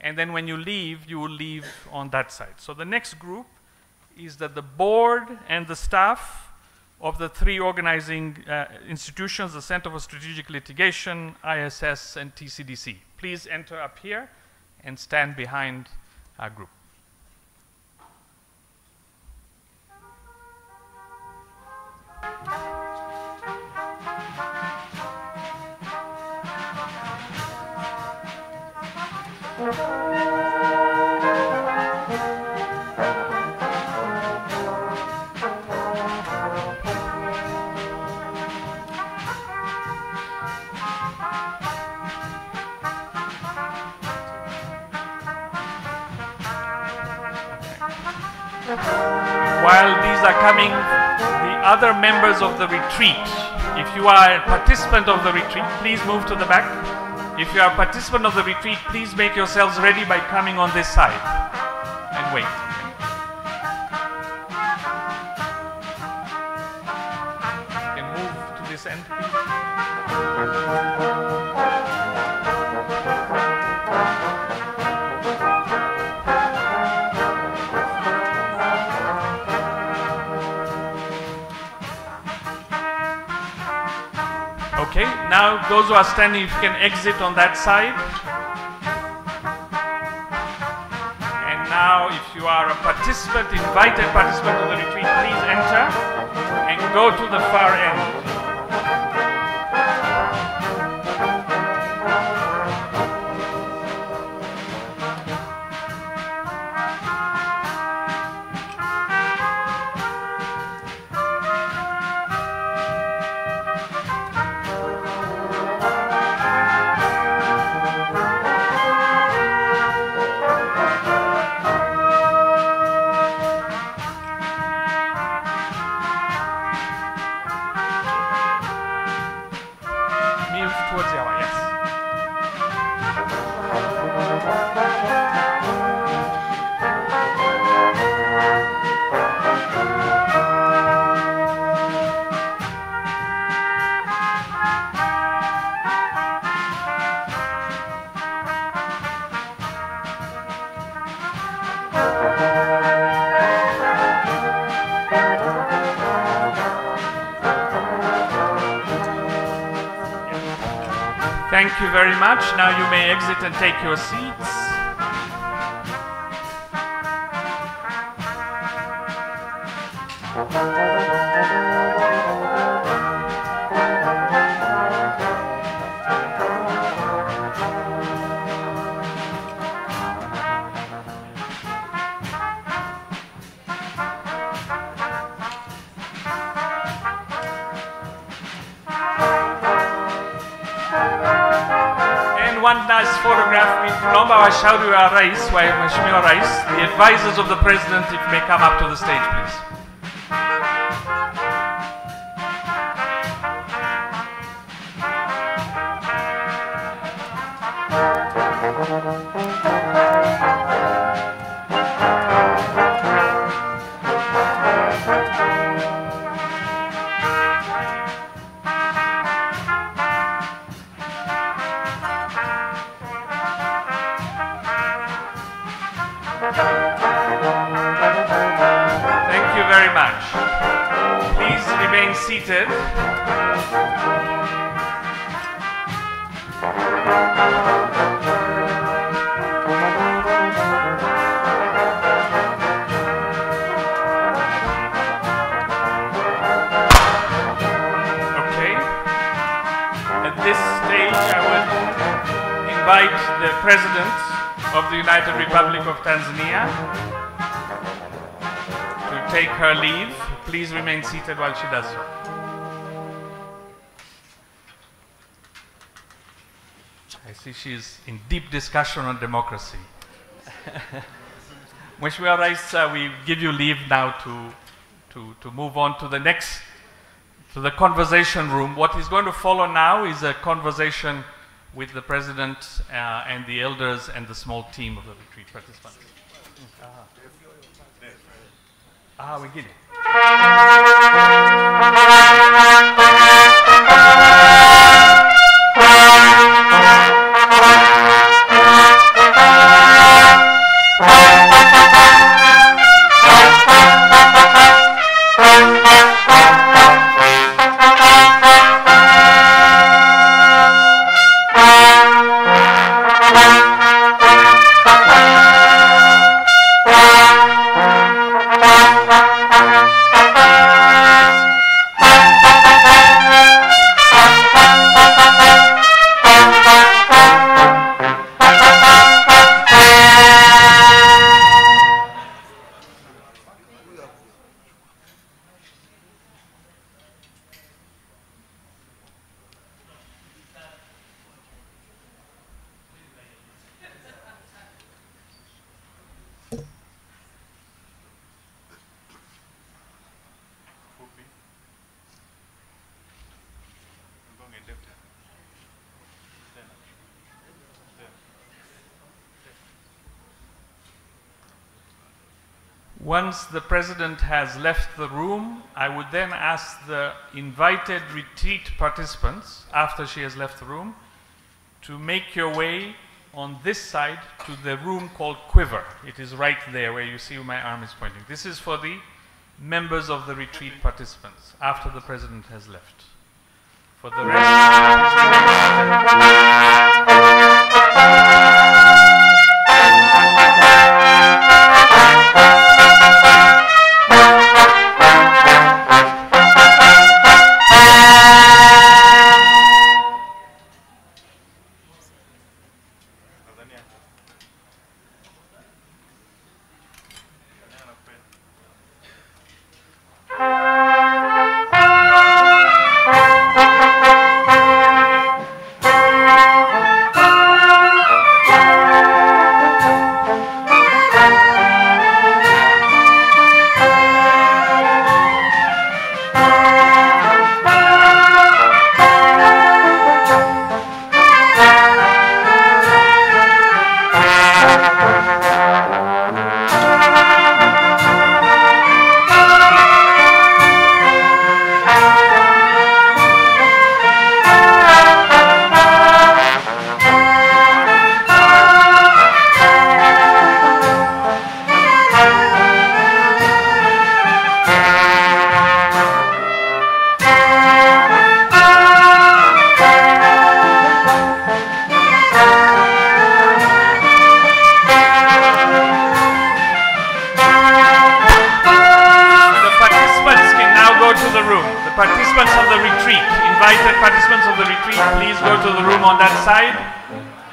And then when you leave, you will leave on that side. So the next group is that the board and the staff of the three organizing institutions, the Center for Strategic Litigation, ISS, and TCDC. Please enter up here and stand behind our group. While these are coming, the other members of the retreat, if you are a participant of the retreat, please move to the back. If you are a participant of the retreat, please make yourselves ready by coming on this side and wait. You can move to this end, Okay, now those who are standing, if you can exit on that side. And now, if you are a participant, invited participant of the retreat, please enter and go to the far end. Thank you very much. Now you may exit and take your seats. One nice photograph with Lomba Washauri wa Rais, wa Mheshimiwa Rais, the advisors of the President, if you may come up to the stage, please. Please remain seated. Okay. At this stage, I would invite the President of the United Republic of Tanzania to take her leave. Please remain seated while she does so. I see she's in deep discussion on democracy. Mheshimiwa Rais, we give you leave now to move on to the next, to the conversation room. What is going to follow now is a conversation with the President and the elders and the small team of the retreat participants. We get it. Once the President has left the room, I would then ask the invited retreat participants, after she has left the room, to make your way on this side to the room called Quiver. It is right there where you see my arm is pointing. This is for the members of the retreat participants, after the President has left. For the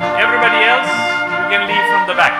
Everybody else, you can leave from the back.